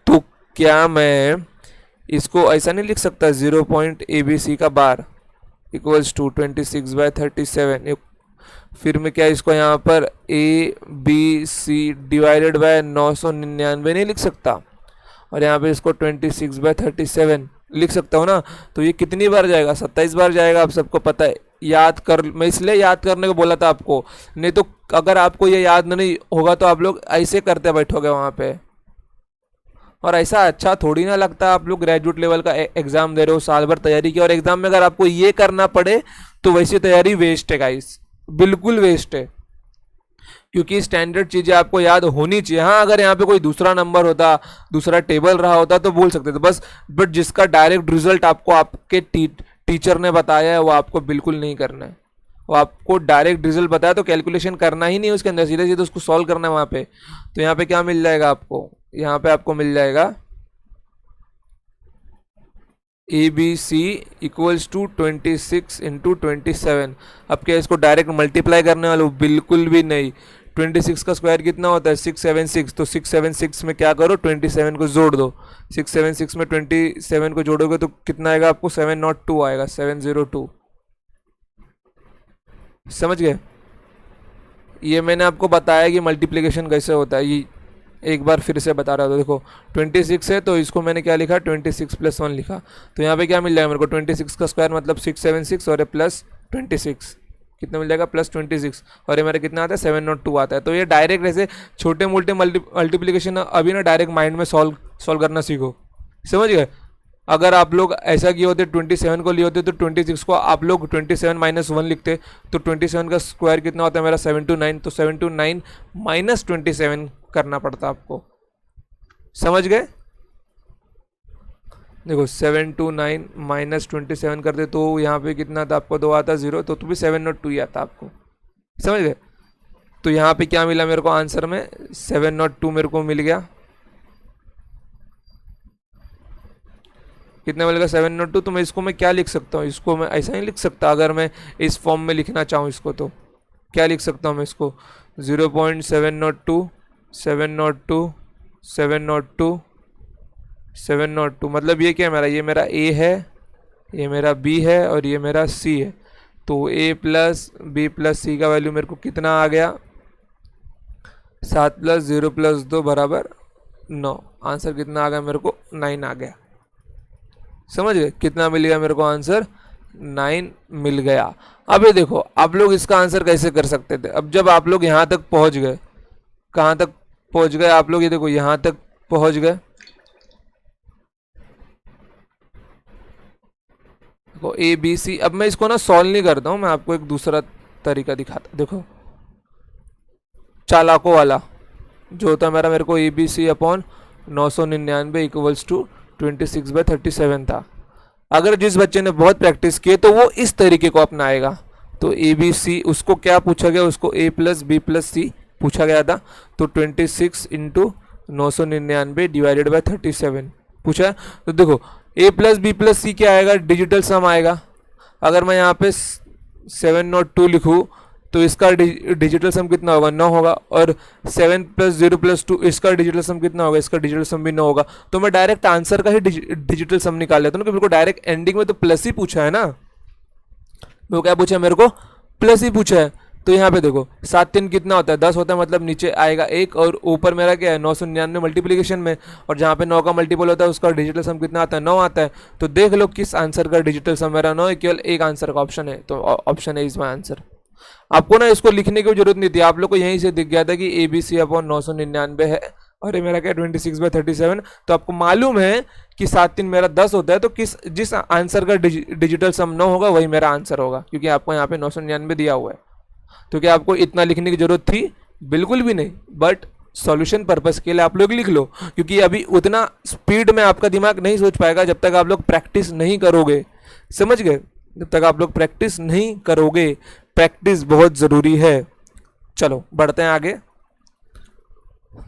तो क्या मैं इसको ऐसा नहीं लिख सकता, 0 पॉइंट ए बी सी का बार इक्वल्स टू 26/37। फिर मैं क्या इसको यहाँ पर A B C divided by 999 नहीं लिख सकता, और यहाँ पे इसको 26/37 लिख सकता हूँ ना। तो ये कितनी बार जाएगा, 27 बार जाएगा। आप सबको पता है, याद कर, मैं इसलिए याद करने को बोला था आपको, नहीं तो अगर आपको ये याद नहीं होगा तो आप लोग ऐसे करते बैठोगे वहाँ पे, और ऐसा अच्छा थोड़ी ना लगता। आप लोग ग्रेजुएट लेवल का एग्जाम दे रहे हो, साल भर तैयारी की, और एग्जाम में अगर आपको ये करना पड़े तो वैसी तैयारी वेस्ट है गाइस, बिल्कुल वेस्ट है, क्योंकि स्टैंडर्ड चीजें आपको याद होनी चाहिए। हाँ, अगर यहाँ पे कोई दूसरा नंबर होता, दूसरा टेबल रहा होता तो बोल सकते थे बस, बट जिसका डायरेक्ट रिजल्ट आपको आपके टीचर ने बताया है वो आपको बिल्कुल नहीं करना है। वो आपको डायरेक्ट रिजल्ट बताया तो कैलकुलेशन करना ही नहीं उसके अंदर, सीधे सीधे उसको सॉल्व करना है वहाँ पे। तो यहाँ पे क्या मिल जाएगा आपको, यहाँ पे आपको मिल जाएगा A B C equals to 26 into 27। अब क्या इसको डायरेक्ट मल्टीप्लाई करने वाले, बिल्कुल भी नहीं। 26 का स्क्वायर कितना होता है, 676। तो 676 में क्या करो, 27 को जोड़ दो। 676 में 27 को जोड़ोगे तो कितना आएगा आपको, 702 आएगा, 702। समझ गए। ये मैंने आपको बताया कि मल्टीप्लिकेशन कैसे होता है, ये एक बार फिर से बता रहा था। देखो 26 है तो इसको मैंने क्या लिखा, 26 + 1 लिखा। तो यहाँ पे क्या मिल जाएगा मेरे को, 26 का स्क्वायर मतलब 676, और ये +26 कितना मिल जाएगा, +26, और ये मेरा कितना आता है, 702 आता है। तो ये डायरेक्ट ऐसे छोटे मोटे मल्टीप्लिकेशन अभी ना डायरेक्ट माइंड में सॉल्व करना सीखो, समझ गए। अगर आप लोग ऐसा किए होते, 27 को लिए होते तो 26 को आप लोग 27 - 1 लिखते, तो 27 का स्क्वायर कितना होता है मेरा, 729। तो 729 - 27 करना पड़ता आपको, समझ गए। देखो 729 - 27 करते तो यहाँ पे कितना था आपको, 2 आता, 0, तो भी 702 ही आता आपको, समझ गए। तो यहाँ पे क्या मिला मेरे को आंसर में, 702 मेरे को मिल गया। कितना मिलेगा, 702। तो मैं इसको मैं क्या लिख सकता हूँ, इसको मैं ऐसा नहीं लिख सकता। अगर मैं इस फॉर्म में लिखना चाहूँ इसको तो क्या लिख सकता हूँ मैं इसको, 0.702 702 702 702, मतलब ये क्या है मेरा, ये मेरा ए है, ये मेरा बी है, और ये मेरा सी है। तो A plus B plus C का वैल्यू मेरे को कितना आ गया, 7 + 0 + 2 बराबर 9। आंसर कितना आ गया मेरे को, 9 आ गया। समझ गए, कितना मिल गया मेरे को आंसर, 9 मिल गया। अब ये देखो आप लोग इसका आंसर कैसे कर सकते थे। अब जब आप लोग यहाँ तक पहुँच गए, कहाँ तक पहुँच गए आप लोग, ये देखो यहाँ तक पहुँच गए। देखो ए बी सी, अब मैं इसको ना सॉल्व नहीं करता हूँ, मैं आपको एक दूसरा तरीका दिखाता। देखो चालाकों वाला जो होता है मेरा, मेरे को A B C upon 999 equals to 26/37 था। अगर जिस बच्चे ने बहुत प्रैक्टिस की तो वो इस तरीके को अपनाएगा। तो ए बी सी, उसको क्या पूछा गया, उसको ए प्लस बी प्लस सी पूछा गया था। तो 26 इंटू 999 डिवाइडेड बाय 37 पूछा है। तो देखो ए प्लस बी प्लस सी क्या आएगा, डिजिटल सम आएगा। अगर मैं यहाँ पे 702 लिखूँ तो इसका डिजिटल सम कितना होगा, 9 होगा। और 7 + 0 + 2 इसका डिजिटल सम कितना होगा, इसका डिजिटल सम भी 9 होगा। तो मैं डायरेक्ट आंसर का ही डिजिटल सम निकाल लेता हूँ, क्योंकि मेरे को डायरेक्ट एंडिंग में तो प्लस ही पूछा है ना। वो क्या पूछा है मेरे को, प्लस ही पूछा है। तो यहाँ पे देखो 7 3 कितना होता है, 10 होता है, मतलब नीचे आएगा 1, और ऊपर मेरा क्या है 999 मल्टीप्लीकेशन में, और जहाँ पे 9 का मल्टीपल होता है उसका डिजिटल सम कितना आता है, 9 आता है। तो देख लो किस आंसर का डिजिटल सम मेरा 9 है, केवल एक आंसर का ऑप्शन है, तो ऑप्शन है इसमें आंसर। आपको ना इसको लिखने की जरूरत नहीं थी, आप लोग को यहीं से दिख गया था कि ए बी सी अपॉन 999 है, और ये मेरा क्या 26/37। तो आपको मालूम है कि 7 3 मेरा 10 होता है, तो जिस आंसर का डिजिटल सम 9 होगा वही मेरा आंसर होगा, क्योंकि आपको यहाँ पे 999 दिया हुआ है। तो क्या आपको इतना लिखने की जरूरत थी? बिल्कुल भी नहीं, बट सॉल्यूशन पर्पस के लिए आप लोग लिख लो, क्योंकि अभी उतना स्पीड में आपका दिमाग नहीं सोच पाएगा जब तक आप लोग प्रैक्टिस नहीं करोगे। समझ गए? जब तक आप लोग प्रैक्टिस नहीं करोगे, प्रैक्टिस बहुत ज़रूरी है। चलो बढ़ते हैं आगे।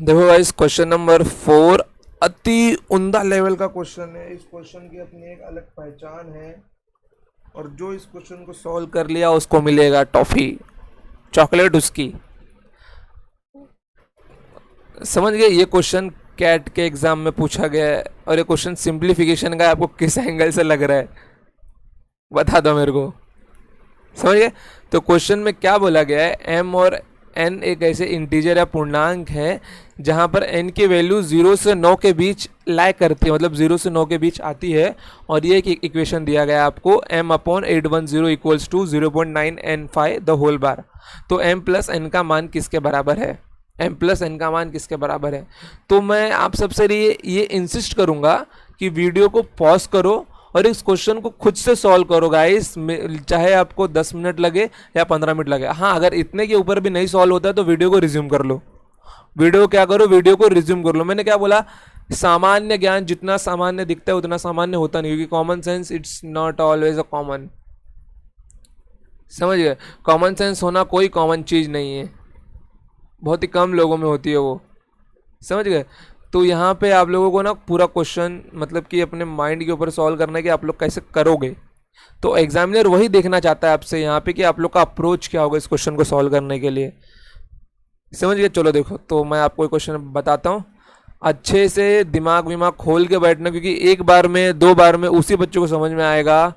देखो गाइस, क्वेश्चन नंबर 4 अति उम्दा लेवल का क्वेश्चन है। इस क्वेश्चन की अपनी एक अलग पहचान है, और जो इस क्वेश्चन को सॉल्व कर लिया उसको मिलेगा टॉफी, चॉकलेट उसकी। समझ गए? ये क्वेश्चन कैट के एग्जाम में पूछा गया है, और ये क्वेश्चन सिंप्लीफिकेशन का है। आपको किस एंगल से लग रहा है बता दो मेरे को। समझ गए? तो क्वेश्चन में क्या बोला गया है, एम और एन एक ऐसे इंटीजर या पूर्णांक है जहां पर एन की वैल्यू 0 से 9 के बीच लाई करती है, मतलब 0 से 9 के बीच आती है। और ये एक इक्वेशन दिया गया है आपको, m upon 810 equals to 0.9n5 the whole bar. तो m प्लस एन का मान किसके बराबर है? m प्लस एन का मान किसके बराबर है? तो मैं आप सबसे ये इंसिस्ट करूंगा कि वीडियो को पॉज करो और इस क्वेश्चन को खुद से सॉल्व करो गाइस, चाहे आपको 10 मिनट लगे या 15 मिनट लगे। हाँ, अगर इतने के ऊपर भी नहीं सॉल्व होता है तो वीडियो को रिज्यूम कर लो। वीडियो क्या करो, वीडियो को रिज्यूम कर लो। मैंने क्या बोला? सामान्य ज्ञान जितना सामान्य दिखता है उतना सामान्य होता नहीं, क्योंकि common sense it's not always a common. समझ गए? कॉमन सेंस होना कोई कॉमन चीज़ नहीं है, बहुत ही कम लोगों में होती है वो। समझ गए? तो यहाँ पे आप लोगों को ना पूरा क्वेश्चन मतलब कि अपने माइंड के ऊपर सॉल्व करना है कि आप लोग कैसे करोगे। तो एग्जामिनर वही देखना चाहता है आपसे यहाँ पे कि आप लोग का अप्रोच क्या होगा इस क्वेश्चन को सॉल्व करने के लिए। समझ गए? चलो देखो, तो मैं आपको क्वेश्चन बताता हूँ। अच्छे से दिमाग विमाग खोल के बैठना, क्योंकि एक बार में 2 बार में उसी बच्चे को समझ में आएगा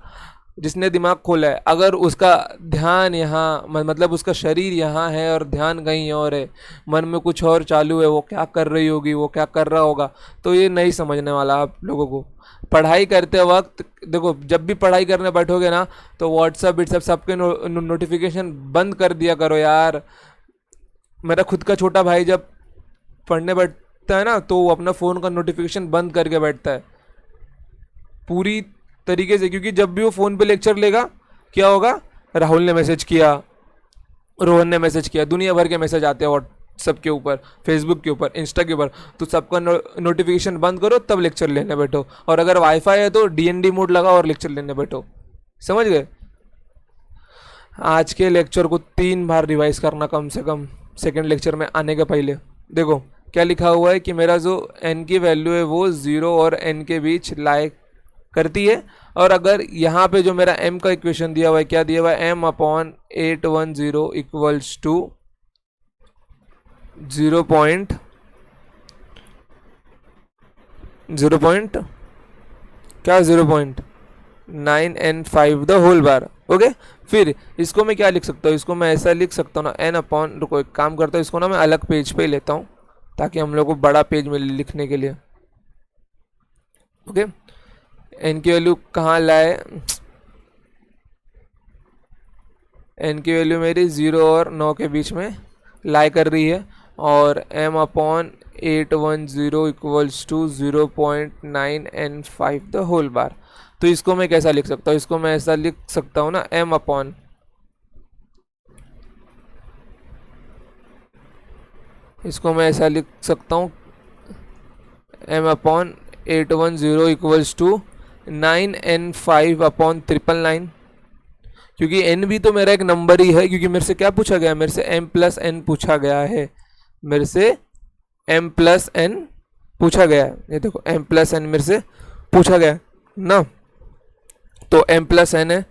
जिसने दिमाग खोला है। अगर उसका ध्यान यहाँ मतलब उसका शरीर यहाँ है और ध्यान कहीं और है, मन में कुछ और चालू है, वो क्या कर रही होगी, वो क्या कर रहा होगा, तो ये नहीं समझने वाला आप लोगों को। पढ़ाई करते वक्त देखो, जब भी पढ़ाई करने बैठोगे ना तो व्हाट्सअप सबके नोटिफिकेशन बंद कर दिया करो यार। मेरा खुद का छोटा भाई जब पढ़ने बैठता है ना तो वो अपना फ़ोन का नोटिफिकेशन बंद करके बैठता है पूरी तरीके से, क्योंकि जब भी वो फ़ोन पे लेक्चर लेगा क्या होगा, राहुल ने मैसेज किया, रोहन ने मैसेज किया, दुनिया भर के मैसेज आते हैं व्हाट्सएप के ऊपर, फेसबुक के ऊपर, इंस्टा के ऊपर। तो सबका नोटिफिकेशन बंद करो तब लेक्चर लेने बैठो, और अगर वाईफाई है तो डीएनडी मोड लगाओ और लेक्चर लेने बैठो। समझ गए? आज के लेक्चर को 3 बार रिवाइज करना कम से कम सेकेंड लेक्चर में आने के पहले। देखो क्या लिखा हुआ है कि मेरा जो n की वैल्यू है वो 0 और n के बीच लाई करती है, और अगर यहाँ पे जो मेरा m का इक्वेशन दिया हुआ है, क्या दिया हुआ है, m upon 810 equals to 0 point क्या 0.9n5 the whole bar. Okay, फिर इसको मैं क्या लिख सकता हूँ, इसको मैं ऐसा लिख सकता हूँ ना, n अपॉन, रुको एक काम करता हूँ, इसको ना मैं अलग पेज पे ही लेता हूँ ताकि हम लोग को बड़ा पेज में लिखने के लिए। ओके, n की वैल्यू कहाँ लाए, n की वैल्यू मेरी 0 और 9 के बीच में लाई कर रही है, और m upon 810 equals to 0.9n5 the whole bar. तो इसको मैं कैसा लिख सकता हूँ, इसको मैं ऐसा लिख सकता हूँ ना, m अपॉन, इसको मैं ऐसा लिख सकता हूँ, m upon 810 equals to 9n5 upon 999, क्योंकि n भी तो मेरा एक नंबर ही है, क्योंकि मेरे से क्या पूछा गया है, मेरे से m प्लस n पूछा गया है, मेरे से m प्लस n पूछा गया है। ये देखो m प्लस n मेरे से पूछा गया है ना, तो m प्लस n है,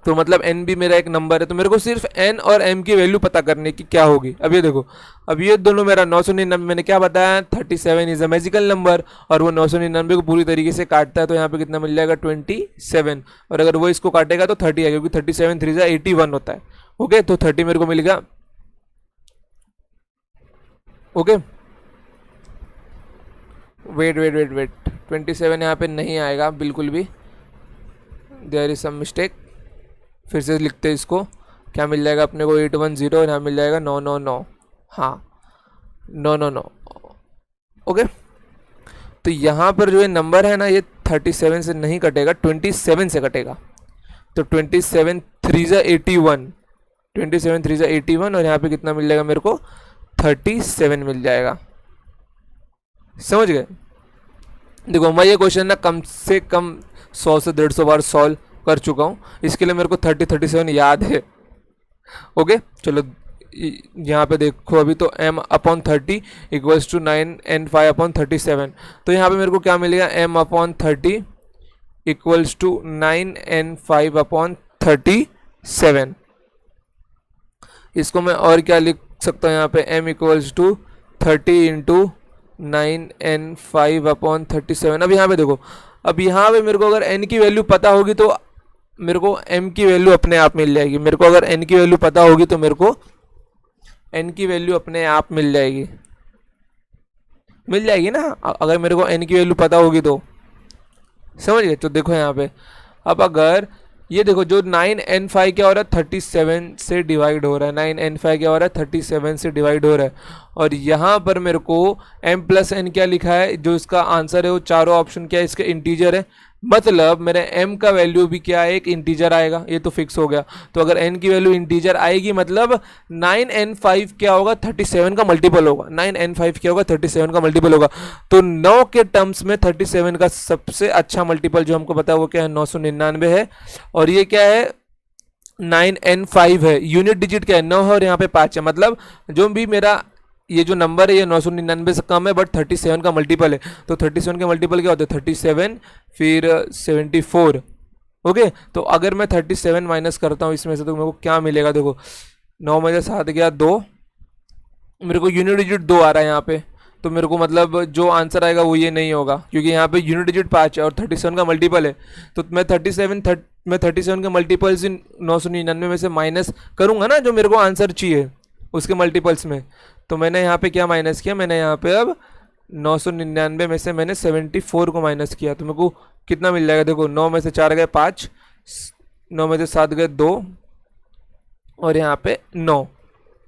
तो मतलब n भी मेरा एक नंबर है, तो मेरे को सिर्फ n और m की वैल्यू पता करने की क्या होगी। अब ये देखो, अब ये दोनों मेरा 999, मैंने क्या बताया, 37 इज अ मैजिकल नंबर, और वो 999 को पूरी तरीके से काटता है, तो यहाँ पे कितना मिल जाएगा, 27, और अगर वो इसको काटेगा तो 30 आएगा, क्योंकि 37 3 जा 81 होता है। ओके, तो 30 मेरे को मिलेगा। ओके, वेट 27 यहाँ पे नहीं आएगा बिल्कुल भी, देयर इज सम मिस्टेक। फिर से लिखते हैं इसको, क्या मिल जाएगा अपने को, 810, और यहाँ मिल जाएगा 999, हाँ 999। ओके, तो यहाँ पर जो ये नंबर है ना, ये 37 से नहीं कटेगा, 27 से कटेगा। तो 27 3 जा 81, 27 3 जा 81 और यहाँ पे कितना मिल जाएगा मेरे को, 37 मिल जाएगा। समझ गए? देखो मैं ये क्वेश्चन ना कम से कम 100 से 150 बार सॉल्व कर चुका हूँ, इसके लिए मेरे को 37 याद है। ओके चलो यहाँ पे देखो, अभी तो m/30 इक्वल्स टू 9n5/37। तो यहाँ पे मेरे को क्या मिलेगा, m/30 इक्वल्स टू 9n5/37। इसको मैं और क्या लिख सकता हूँ यहाँ पे, m equals to 30 into 9n5/37। अब यहाँ पे देखो, अब यहाँ पे मेरे को अगर n की वैल्यू पता होगी तो मेरे को m की वैल्यू अपने आप मिल जाएगी। मेरे को अगर n की वैल्यू पता होगी तो मेरे को n की वैल्यू अपने आप मिल जाएगी ना, अगर मेरे को n की वैल्यू पता होगी तो। समझ गए? तो देखो यहाँ पे, अब अगर ये देखो जो 9n5 क्या हो रहा है, 37 से डिवाइड हो रहा है, 9n5 क्या हो रहा है, 37 से डिवाइड हो रहा है। और यहाँ पर मेरे को m+n क्या लिखा है, जो इसका आंसर है वो चारों ऑप्शन क्या है, इसके इंटीजर है। मतलब मेरे m का वैल्यू भी क्या है, एक इंटीजर आएगा, ये तो फिक्स हो गया। तो अगर n की वैल्यू इंटीजर आएगी मतलब 9n5 क्या होगा, 37 का मल्टीपल होगा। 9n5 क्या होगा, 37 का मल्टीपल होगा। तो 9 के टर्म्स में 37 का सबसे अच्छा मल्टीपल जो हमको पता है वो क्या है, 999 है। और ये क्या है, 9n5 है, यूनिट डिजिट क्या है, 9 है और यहाँ पे 5 है। मतलब जो भी मेरा ये जो नंबर है ये 999 से कम है, बट 37 का मल्टीपल है। तो 37 के मल्टीपल क्या होता है, 37 फिर 74। ओके तो अगर मैं 37 माइनस करता हूँ इसमें से तो मेरे को क्या मिलेगा, देखो 9 में से 7 गया 2, मेरे को यूनिट डिजिट 2 आ रहा है यहाँ पे। तो मेरे को मतलब जो आंसर आएगा वो ये नहीं होगा, क्योंकि यहाँ पे यूनिट डिजिट 5 है और 37 का मल्टीपल है। तो मैं 37 के मल्टीपल से 999 में से माइनस करूँगा ना जो मेरे को आंसर चाहिए उसके मल्टीपल्स में। तो मैंने यहाँ पे क्या माइनस किया, मैंने यहाँ पे अब 999 में से मैंने 74 को माइनस किया। तो मेरे को कितना मिल जाएगा, देखो 9 में से 4 गए 5, 9 में से 7 गए 2 और यहाँ पे 9।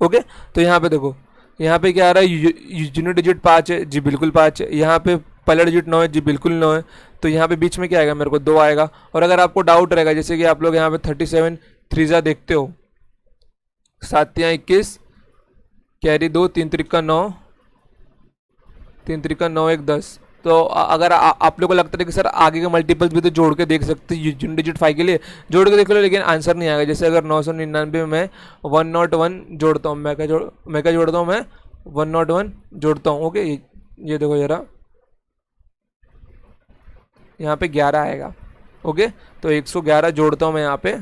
ओके तो यहाँ पे देखो, यहाँ पे क्या आ रहा है, यूनिट डिजिट 5 है जी, बिल्कुल 5 है। यहाँ पे पहला डिजिट 9 है जी, बिल्कुल 9 है। तो यहाँ पे बीच में क्या आएगा, मेरे को 2 आएगा। और अगर आपको डाउट रहेगा, जैसे कि आप लोग यहाँ पे 37 3 देखते हो, 7 या 21 कैरी 2, 3 त्रिका 9, 3 त्रिका 9 1 10। तो अगर आप लोग को लगता है कि सर आगे के मल्टीपल्स भी तो जोड़ के देख सकते हैं, यूनिट डिजिट 5 के लिए जोड़ के देख लो, लेकिन आंसर नहीं आएगा। जैसे अगर 999 में मैं 101 जोड़ता हूँ, मैं क्या जोड़ता हूँ, मैं 101 जोड़ता हूँ। ओके ये देखो जरा, यहाँ पे 11 आएगा। ओके तो 111 जोड़ता हूँ मैं यहाँ पे,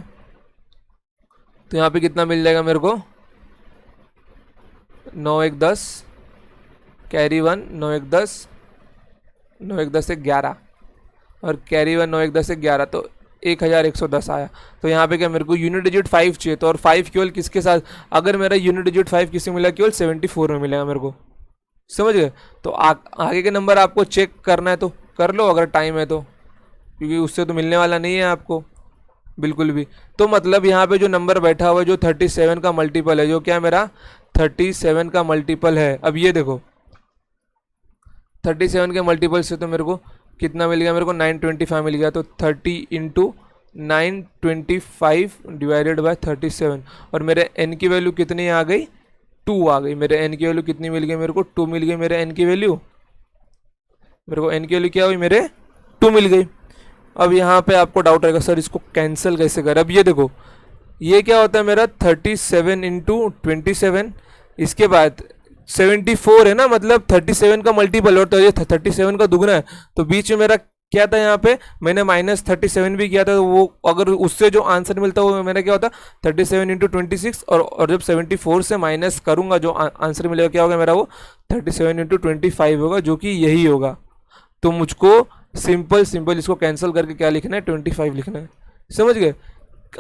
तो यहाँ पे कितना मिल जाएगा मेरे को, 9 1 10 कैरी 1, 9 1 10, 9 1 10 से 11 और कैरी 1 9 1 10 से 11, तो 1110 आया। तो यहाँ पे क्या मेरे को यूनिट डिजिट 5 चाहिए, तो और 5 केवल किसके साथ, अगर मेरा यूनिट डिजिट 5 किससे मिला, केवल 74 में मिलेगा मेरे को। समझ गए? तो आगे के नंबर आपको चेक करना है तो कर लो अगर टाइम है तो, क्योंकि उससे तो मिलने वाला नहीं है आपको बिल्कुल भी। तो मतलब यहाँ पे जो नंबर बैठा हुआ है जो 37 का मल्टीपल है, जो क्या मेरा 37 का मल्टीपल है। अब ये देखो 37 के मल्टीपल से तो मेरे को कितना मिल गया, मेरे को 925 मिल गया। तो 30 इंटू 925 डिवाइडेड बाय 37 और मेरे n की वैल्यू कितनी आ गई, 2 आ गई। मेरे n की वैल्यू कितनी मिल गई, मेरे को 2 मिल गई। मेरे n की वैल्यू, मेरे को n की वैल्यू क्या हुई, मेरे 2 मिल गई। अब यहाँ पे आपको डाउट रहेगा सर इसको कैंसिल कैसे कर। अब ये देखो ये क्या होता है मेरा 37 इंटू 27, इसके बाद 74 है ना, मतलब 37 का मल्टीपल और तो ये 37 का दुगना है। तो बीच में मेरा क्या था, यहाँ पे मैंने -37 भी किया था, तो वो अगर उससे जो आंसर मिलता वो मेरा क्या होता 37 इंटू 26 और जब 74 से माइनस करूंगा जो आंसर मिलेगा क्या होगा मेरा, वो 37 इंटू 25 होगा, जो कि यही होगा। तो मुझको सिंपल इसको कैंसिल करके क्या लिखना है, 25 लिखना है। समझ गए?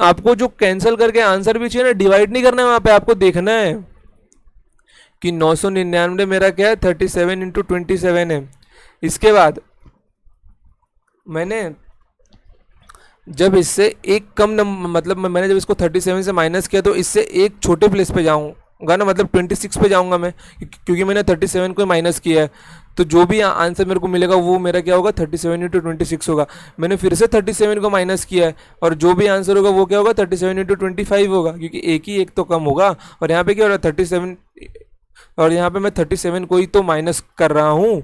आपको जो कैंसिल करके आंसर भी चाहिए ना, डिवाइड नहीं करना है, वहां पे आपको देखना है कि 999 मेरा क्या है 37 इंटू 27 है। इसके बाद मैंने जब इससे एक कम नंबर, मतलब मैंने जब इसको 37 से माइनस किया तो इससे एक छोटे प्लेस पे जाऊंगा ना, मतलब 26 पे जाऊंगा मैं, क्योंकि मैंने 37 को माइनस किया है। तो जो भी आंसर मेरे को मिलेगा वो मेरा क्या होगा 37 इंटू 26 होगा। मैंने फिर से 37 को माइनस किया है और जो भी आंसर होगा वो क्या होगा 37 इंटू 25 होगा, क्योंकि एक ही एक तो कम होगा। और यहाँ पे क्या हो रहा है 37, और यहाँ पे मैं 37 को ही तो माइनस कर रहा हूँ,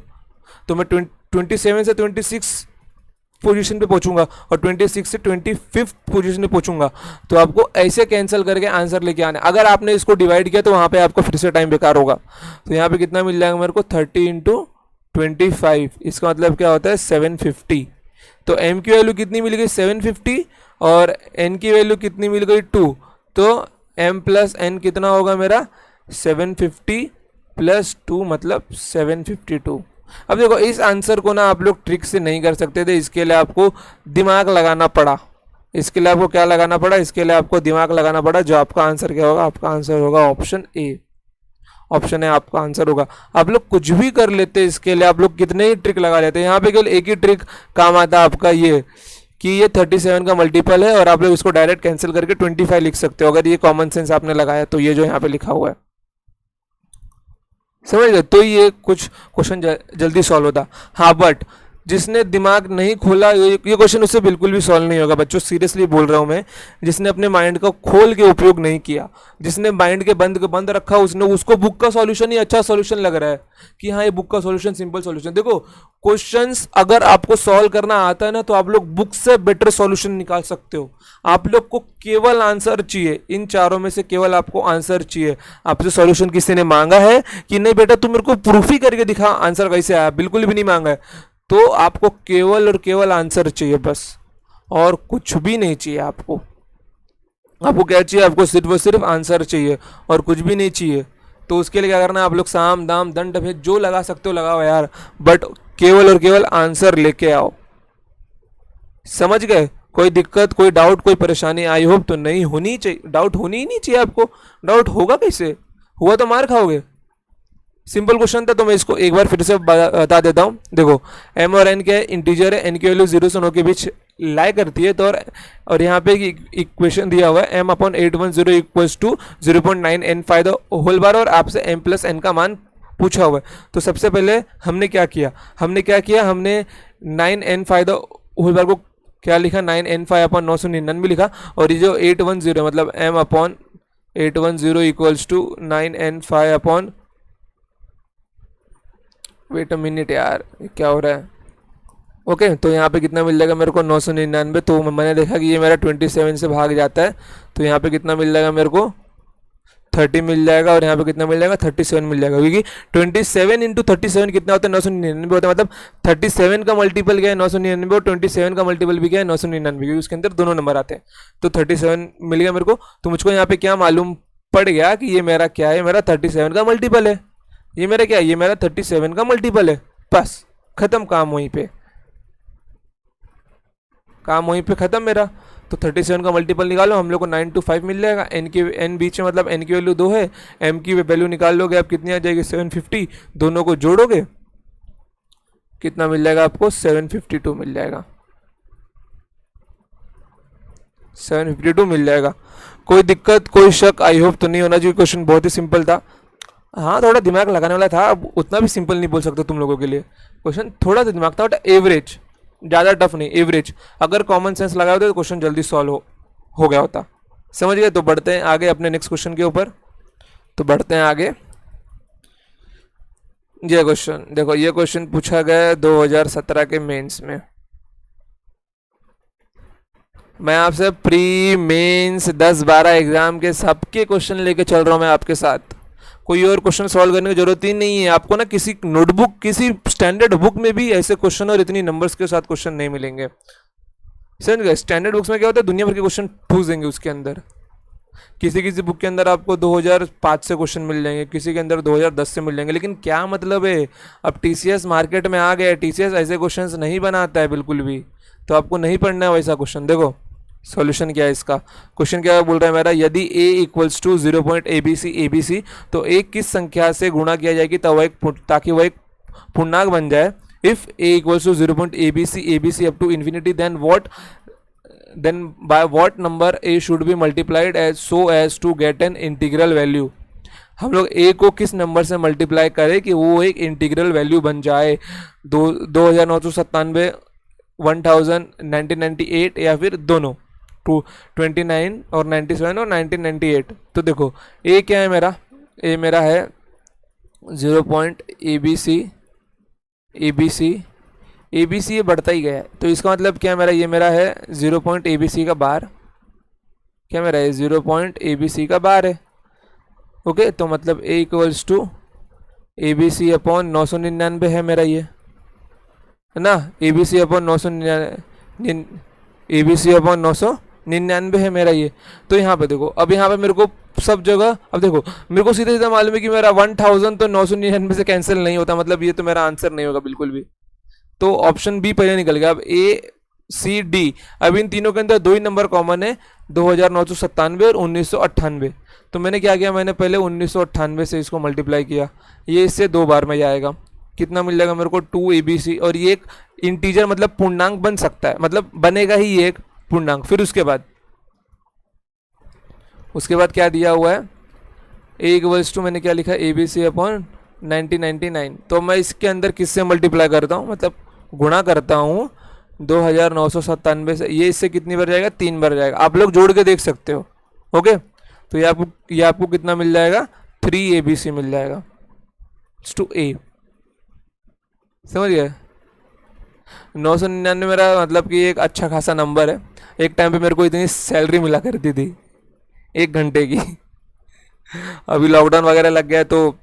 तो मैं 27 से 26 पोजीशन पे पहुंचूंगा और 26 से 25 पोजीशन पे पहुंचूंगा। तो आपको ऐसे कैंसिल करके आंसर लेके आना है। अगर आपने इसको डिवाइड किया तो वहाँ पे आपको फिर से टाइम बेकार होगा। तो यहाँ पे कितना मिल जाएगा मेरे को 30 इंटू 25, इसका मतलब क्या होता है 750। तो m की वैल्यू कितनी मिल गई 750 और n की वैल्यू कितनी मिल गई 2। तो m प्लस n कितना होगा मेरा 750 प्लस 2 मतलब 752। अब देखो इस आंसर को ना आप लोग ट्रिक से नहीं कर सकते थे, इसके लिए आपको दिमाग लगाना पड़ा। इसके लिए आपको क्या लगाना पड़ा, इसके लिए आपको दिमाग लगाना पड़ा। जो आपका आंसर क्या होगा, आपका आंसर होगा ऑप्शन ए। ऑप्शन ए आपका आंसर होगा। आप लोग कुछ भी कर लेते, इसके लिए आप लोग कितने ही ट्रिक लगा लेते। यहाँ पे केवल एक ही ट्रिक काम आता है आपका, ये कि ये 37 का मल्टीपल है और आप लोग इसको डायरेक्ट कैंसिल करके 25 लिख सकते हो, अगर ये कॉमन सेंस आपने लगाया तो। ये जो यहाँ पे लिखा हुआ है समझ गए, तो ये कुछ क्वेश्चन जल्दी सॉल्व होता। हाँ बट जिसने दिमाग नहीं खोला ये क्वेश्चन उससे बिल्कुल भी सॉल्व नहीं होगा बच्चों, सीरियसली बोल रहा हूँ मैं। जिसने अपने माइंड का खोल के उपयोग नहीं किया, जिसने माइंड के बंद रखा, उसको बुक का सॉल्यूशन ही अच्छा सॉल्यूशन लग रहा है कि हाँ ये बुक का सॉल्यूशन सिंपल सॉल्यूशन। देखो क्वेश्चंस अगर आपको सॉल्व करना आता है ना तो आप लोग बुक से बेटर सॉल्यूशन निकाल सकते हो। आप लोग को केवल आंसर चाहिए, इन चारों में से केवल आपको आंसर चाहिए। आपसे सॉल्यूशन किसी ने मांगा है कि नहीं बेटा तू मेरे को प्रूफ ही करके दिखा आंसर कैसे आया, बिल्कुल भी नहीं मांगा है। तो आपको केवल और केवल आंसर चाहिए बस, और कुछ भी नहीं चाहिए आपको। आपको क्या चाहिए, आपको सिर्फ और सिर्फ आंसर चाहिए और कुछ भी नहीं चाहिए। तो उसके लिए क्या करना है, आप लोग साम दाम दंड भेद जो लगा सकते हो लगाओ यार, बट केवल और केवल आंसर लेके आओ। समझ गए, कोई दिक्कत कोई डाउट कोई परेशानी आई होप तो नहीं होनी चाहिए, डाउट होनी ही नहीं चाहिए आपको। डाउट होगा कैसे, हुआ तो मार खाओगे। सिंपल क्वेश्चन था तो मैं इसको एक बार फिर से बता देता हूँ। देखो m और n क्या है, इंटीजर है, n की वैल्यू 0 से 9 के बीच लाई करती है। तो और यहाँ पे इक्वेशन दिया हुआ है m/810 equals to 0.9n5 the whole bar, और आपसे m प्लस n का मान पूछा हुआ है। तो सबसे पहले हमने क्या किया, हमने 9n5 द होल बार को क्या लिखा 9n5/999 लिखा, और ये जो 810 मतलब m/810 equals to 9n5 wait a minute यार क्या हो रहा है। ओके तो यहाँ पे कितना मिल जाएगा मेरे को 999। तो मैंने देखा कि ये मेरा 27 से भाग जाता है, तो यहाँ पे कितना मिल जाएगा मेरे को 30 मिल जाएगा, और यहाँ पे कितना मिल जाएगा 37 मिल जाएगा। क्योंकि 27 इंटू 37 कितना होता है 999 होता है, मतलब 37 का मल्टीपल क्या है 999 और 27 का मल्टीपल भी क्या है 999, क्योंकि उसके अंदर दोनों नंबर आते हैं। तो 37 मिल गया मेरे को। तो मुझको यहाँ पे क्या मालूम पड़ गया कि ये मेरा क्या है, मेरा 37 का मल्टीपल है। ये मेरा क्या है, ये मेरा 37 का मल्टीपल है। बस खत्म, काम वहीं पे, काम वहीं पे खत्म मेरा। तो 37 का मल्टीपल निकालो, हम लोग को 925 मिल जाएगा। n बीच में मतलब n की वैल्यू 2 है, m की वैल्यू निकाल लोगे आप कितनी आ जाएगी 750, दोनों को जोड़ोगे कितना मिल जाएगा आपको 752 मिल जाएगा, 752 मिल जाएगा। कोई दिक्कत कोई शक आई होप तो नहीं होना चाहिए, क्वेश्चन बहुत ही सिंपल था। हाँ थोड़ा दिमाग लगाने वाला था, अब उतना भी सिंपल नहीं बोल सकते तुम लोगों के लिए। क्वेश्चन थोड़ा सा दिमाग था बट एवरेज, ज़्यादा टफ नहीं, एवरेज। अगर कॉमन सेंस लगाए होते तो क्वेश्चन जल्दी सॉल्व हो गया होता। समझ गए। तो बढ़ते हैं आगे अपने नेक्स्ट क्वेश्चन के ऊपर। तो बढ़ते हैं आगे। ये क्वेश्चन देखो, ये क्वेश्चन पूछा गया है 2017 के मेंस में। मैं आपसे प्री मेंस 10-12 एग्जाम के सबके क्वेश्चन लेके चल रहा हूँ मैं आपके साथ। कोई और क्वेश्चन सॉल्व करने की जरूरत ही नहीं है आपको ना। किसी नोटबुक किसी स्टैंडर्ड बुक में भी ऐसे क्वेश्चन और इतनी नंबर्स के साथ क्वेश्चन नहीं मिलेंगे। समझ गए। स्टैंडर्ड बुक्स में क्या होता है, दुनिया भर के क्वेश्चन ठूस देंगे उसके अंदर। किसी बुक के अंदर आपको 2005 से क्वेश्चन मिल जाएंगे, किसी के अंदर 2010 से मिल जाएंगे। लेकिन क्या मतलब है, अब टीसीएस मार्केट में आ गया, टीसीएस ऐसे क्वेश्चन नहीं बनाता है बिल्कुल भी। तो आपको नहीं पढ़ना है वैसा क्वेश्चन। देखो सॉल्यूशन क्या है इसका, क्वेश्चन क्या बोल रहा है मेरा, यदि a इक्वल्स टू 0.abc तो a किस संख्या से गुणा किया जाएगी ताकि वह एक पूर्णांक बन जाए। If a equals to 0.abc up to infinity then by what number a should be multiplied as so as to get an integral value. हम लोग ए को किस नंबर से मल्टीप्लाई करें कि वो एक इंटीग्रल वैल्यू बन जाए, 2997, 1998 या फिर दोनों, 29 और 97 और 1998। तो देखो ए क्या है मेरा, ए मेरा है 0 point A B C, A B C, A B C ये बढ़ता ही गया है, तो इसका मतलब क्या मेरा, ये मेरा है 0 पॉइंट ए बी सी का बार, क्या मेरा है 0 पॉइंट ए बी सी का बार है। ओके, तो मतलब A equals to A B C upon 999 है मेरा, ये है ना, A B C upon 999, A B C upon 999 है मेरा ये। तो यहाँ पे देखो, अब यहाँ पे मेरे को सब जगह, अब देखो मेरे को सीधा सीधा मालूम है कि मेरा 1000 तो 999 से कैंसिल नहीं होता, मतलब ये तो मेरा आंसर नहीं होगा बिल्कुल भी। तो ऑप्शन बी पहले निकल गया। अब ए सी डी, अब इन तीनों के अंदर दो ही नंबर कॉमन है, 2997 और 1998। तो मैंने क्या किया, मैंने पहले 1998 से इसको मल्टीप्लाई किया, ये इससे 2 बार में जाएगा, कितना मिल जाएगा मेरे को 2 ए बी सी, और ये एक इंटीजर मतलब पूर्णांक बन सकता है, मतलब बनेगा ही ये एक पूर्णांक। फिर उसके बाद क्या दिया हुआ है, ए इक्वल्स टू मैंने क्या लिखा, ए बी सी अपॉन 1999। तो मैं इसके अंदर किससे मल्टीप्लाई करता हूँ, मतलब गुणा करता हूँ 2997 से, ये इससे कितनी बार जाएगा, 3 बार जाएगा। आप लोग जोड़ के देख सकते हो। ओके, तो ये आपको कितना मिल जाएगा, 3 ए बी सी मिल जाएगा टू ए, समझ गए। 999 मेरा मतलब कि एक अच्छा खासा नंबर है। एक टाइम पे मेरे को इतनी सैलरी मिला करती थी 1 घंटे की। अभी लॉकडाउन वगैरह लग गया तो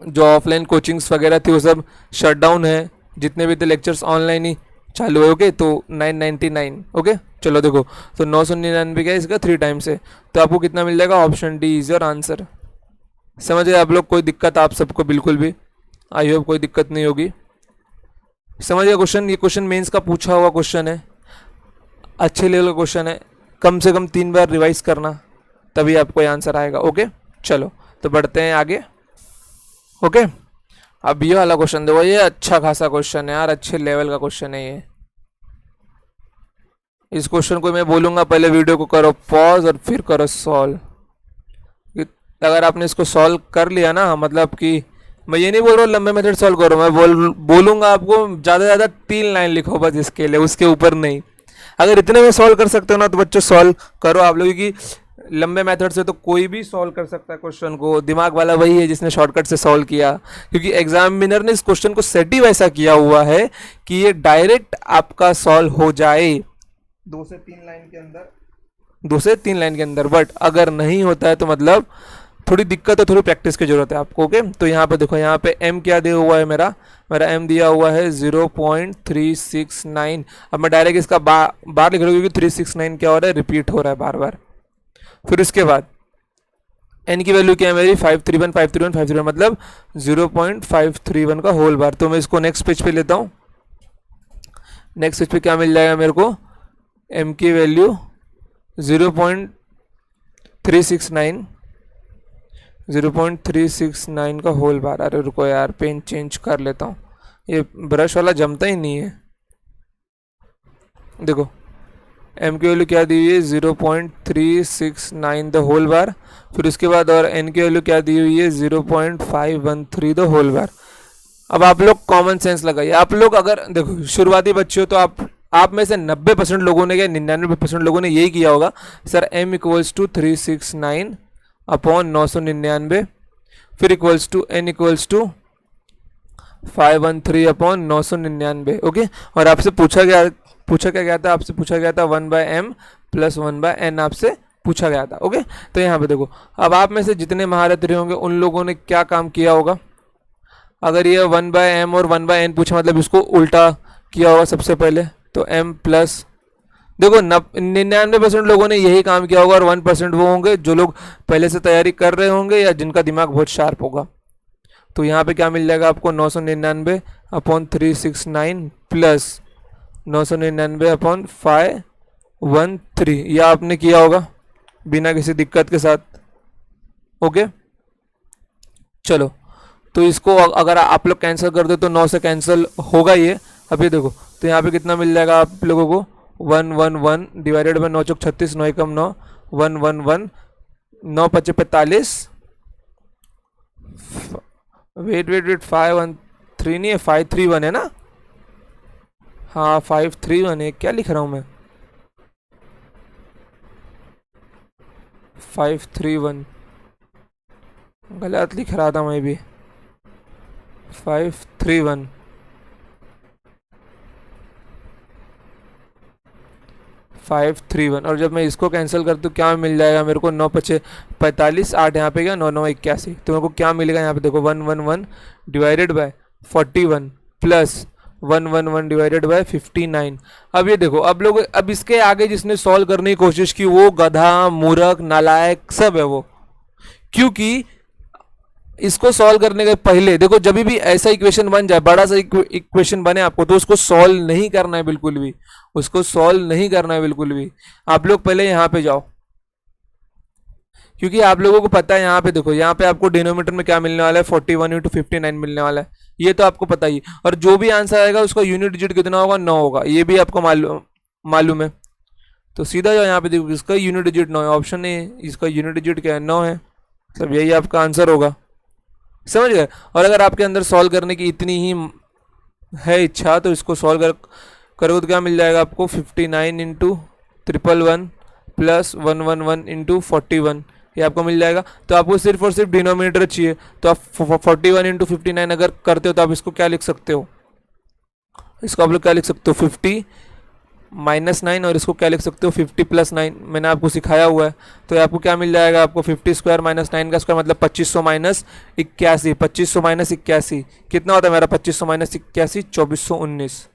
जो ऑफलाइन कोचिंग्स वगैरह थी वो सब शट डाउन है, जितने भी थे लेक्चर्स ऑनलाइन ही चालू है। ओके, तो 999। ओके, चलो देखो, तो 999 क्या इसका 3 टाइम्स है, तो आपको कितना मिल जाएगा, option D is your answer. समझ गए आप लोग, कोई दिक्कत आप सबको बिल्कुल भी, आई होप कोई दिक्कत नहीं होगी। समझ गया क्वेश्चन, ये क्वेश्चन मेंस का पूछा हुआ क्वेश्चन है, अच्छे लेवल का क्वेश्चन है, कम से कम 3 बार रिवाइज करना तभी आपको आंसर आएगा। ओके, चलो तो बढ़ते हैं आगे। ओके, अब ये वाला क्वेश्चन देखो, ये अच्छा खासा क्वेश्चन है यार, अच्छे लेवल का क्वेश्चन है ये। इस क्वेश्चन को मैं बोलूंगा पहले वीडियो को करो पॉज और फिर करो सॉल्व। अगर आपने इसको सॉल्व कर लिया ना, मतलब कि मैं ये नहीं बोल रहा हूँ लंबे मेथड सॉल्व करो, मैं बोलूंगा आपको ज़्यादा से ज़्यादा 3 लाइन लिखो बस इसके लिए, उसके ऊपर नहीं। अगर इतने में सॉल्व कर सकते हो ना तो बच्चों सॉल्व करो आप लोग, कि लंबे मेथड से तो कोई भी सॉल्व कर सकता है क्वेश्चन को, दिमाग वाला वही है जिसने शॉर्टकट से सॉल्व किया, क्योंकि एग्जामिनर ने इस क्वेश्चन को सेट ही वैसा किया हुआ है कि ये डायरेक्ट आपका सॉल्व हो जाए 2 से 3 लाइन के अंदर, 2 से 3 लाइन के अंदर। बट अगर नहीं होता है तो मतलब थोड़ी दिक्कत है, थोड़ी प्रैक्टिस की जरूरत है आपको। ओके, तो यहाँ पे देखो, यहाँ पे m क्या दिया हुआ है, मेरा m दिया हुआ है 0.369। अब मैं डायरेक्ट इसका बार लिख रहा हूँ क्योंकि 369 क्या हो रहा है, रिपीट हो रहा है बार बार। फिर उसके बाद n की वैल्यू क्या है मेरी, 531 मतलब 0.531 का होल बार। तो मैं इसको नेक्स्ट पेज पे लेता हूँ। नेक्स्ट पेज पे क्या मिल जाएगा मेरे को, m की वैल्यू 0.369 का होल बार। अरे रुको यार, पेन चेंज कर लेता हूँ, ये ब्रश वाला जमता ही नहीं है। देखो m की वैल्यू क्या दी हुई है, 0.369 द होल बार। फिर उसके बाद और n की वैल्यू क्या दी हुई है, 0.513 द होल बार। अब आप लोग कॉमन सेंस लगाइए। आप लोग अगर देखो शुरुआती बच्चे हो तो आप में से 90% लोगों ने या 99% लोगों ने यही किया होगा, sir m equals to 369 upon 999, फिर equals to n equals to 513 upon 999। Okay, और आपसे पूछा क्या गया था, आपसे पूछा गया था 1/m प्लस 1/n आपसे पूछा गया था। ओके, तो यहाँ पे देखो, अब आप में से जितने महारत रहे होंगे उन लोगों ने क्या काम किया होगा, अगर ये 1/m और 1/n पूछा मतलब इसको उल्टा किया होगा सबसे पहले, तो m प्लस, देखो 99% लोगों ने यही काम किया होगा, और 1% वो होंगे जो लोग पहले से तैयारी कर रहे होंगे या जिनका दिमाग बहुत शार्प होगा। तो यहाँ पे क्या मिल जाएगा आपको, 999 अपॉन 369 प्लस 999 अपॉन 513, यह आपने किया होगा बिना किसी दिक्कत के साथ। ओके, चलो तो इसको अगर आप लोग कैंसिल कर दो तो 9 से कैंसिल होगा ये। अभी देखो, तो यहाँ पे कितना मिल जाएगा आप लोगों को, 111 डिवाइडेड बाई 9 चौक 36, 9 एकम 9, 111, 9 पचे 45, वेट वेट वेट, 513 नहीं है, 531 है ना? हाँ 531 है, क्या लिख रहा हूँ मैं? 531 गलत लिख रहा था मैं भी। 531 531, और जब मैं इसको कैंसिल कर दूँ क्या मिल जाएगा मेरे को? 9×5 = 45, 8 यहाँ पे गया, 9×9 = 81। तो मेरे को क्या मिलेगा यहाँ पे? देखो 111 divided by 41 plus 111 divided by 59। अब ये देखो, अब लोग, अब इसके आगे जिसने सॉल्व करने की कोशिश की वो गधा, मूर्ख, नालायक सब है वो। क्योंकि इसको सॉल्व करने के पहले देखो, जब भी ऐसा इक्वेशन बन जाए, बड़ा सा इक्वेशन बने आपको, तो उसको सॉल्व नहीं करना है बिल्कुल भी, उसको सॉल्व नहीं करना है बिल्कुल भी। आप लोग पहले यहाँ पे जाओ, क्योंकि आप लोगों को पता है, यहाँ पे देखो, यहाँ पे आपको डिनोमीटर में क्या मिलने वाला है? 41 × 59 मिलने वाला है, ये तो आपको पता ही। और जो भी आंसर आएगा उसका यूनिट डिजिट कितना होगा? 9 होगा, ये भी आपको मालूम है। तो सीधा जाओ, यहाँ पे देखो, इसका यूनिट डिजिट 9 है, ऑप्शन ए, इसका यूनिट डिजिट क्या है? 9 है, मतलब यही आपका आंसर होगा। समझ गए? और अगर आपके अंदर सॉल्व करने की इतनी ही है इच्छा, तो इसको सॉल्व करोगे तो क्या मिल जाएगा आपको? 59 × 111 प्लस 111 × 41, ये आपको मिल जाएगा। तो आपको सिर्फ और सिर्फ डिनोमिनेटर चाहिए, तो आप 41 × 59 अगर करते हो तो आप इसको क्या लिख सकते हो? इसको आप लोग क्या लिख सकते हो? 50 -9, और इसको क्या लिख सकते हो? 50 + 9, मैंने आपको सिखाया हुआ है। तो आपको क्या मिल जाएगा? आपको 50² - 9 का स्क्वायर मतलब 2500 - 81, 2500 - 81 कितना होता है मेरा? 2500 - 81 2419।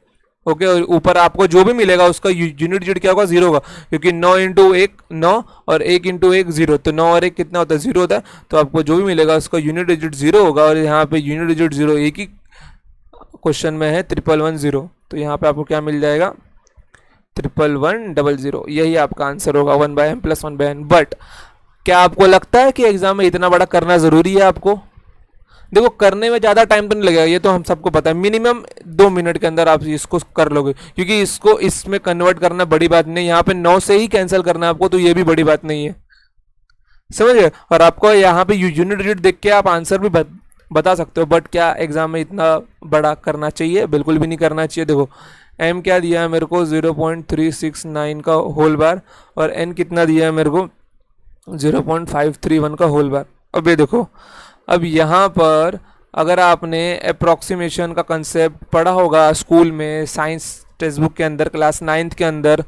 ओके, और ऊपर आपको जो भी मिलेगा उसका यूनिट डिजिट क्या होगा? 0 होगा, क्योंकि 9 × 1 9 और 1 × 1 0, तो 9 और 1 कितना होता है? 0 होता है। तो आपको जो भी मिलेगा उसका यूनिट डिजिट 0 होगा, और यहाँ पे यूनिट डिजिट 0 एक ही क्वेश्चन में है, 1110। तो यहाँ पे आपको क्या मिल जाएगा? 1110, यही आपका आंसर होगा, 1/m + 1/n। बट क्या आपको लगता है कि एग्जाम में इतना बड़ा करना जरूरी है आपको? देखो, करने में ज़्यादा टाइम तो नहीं लगेगा, ये तो हम सबको पता है, मिनिमम 2 मिनट के अंदर आप इसको कर लोगे, क्योंकि इसको इसमें कन्वर्ट करना बड़ी बात नहीं, यहाँ पे 9 से ही कैंसिल करना है आपको, तो ये भी बड़ी बात नहीं है। समझ गए? और आपको यहाँ पे यूनिट डिजिट देख के आप आंसर भी बता सकते हो। बट क्या एग्जाम में इतना बड़ा करना चाहिए? बिल्कुल भी नहीं करना चाहिए। देखो, एम क्या दिया है मेरे को? 0.369 का होल बार, और एन कितना दिया है मेरे को? 0.531 का होल बार। अब ये देखो, अब यहाँ पर अगर आपने अप्रॉक्सीमेशन का कंसेप्ट पढ़ा होगा स्कूल में, साइंस टेक्स्ट बुक के अंदर, क्लास 9th के अंदर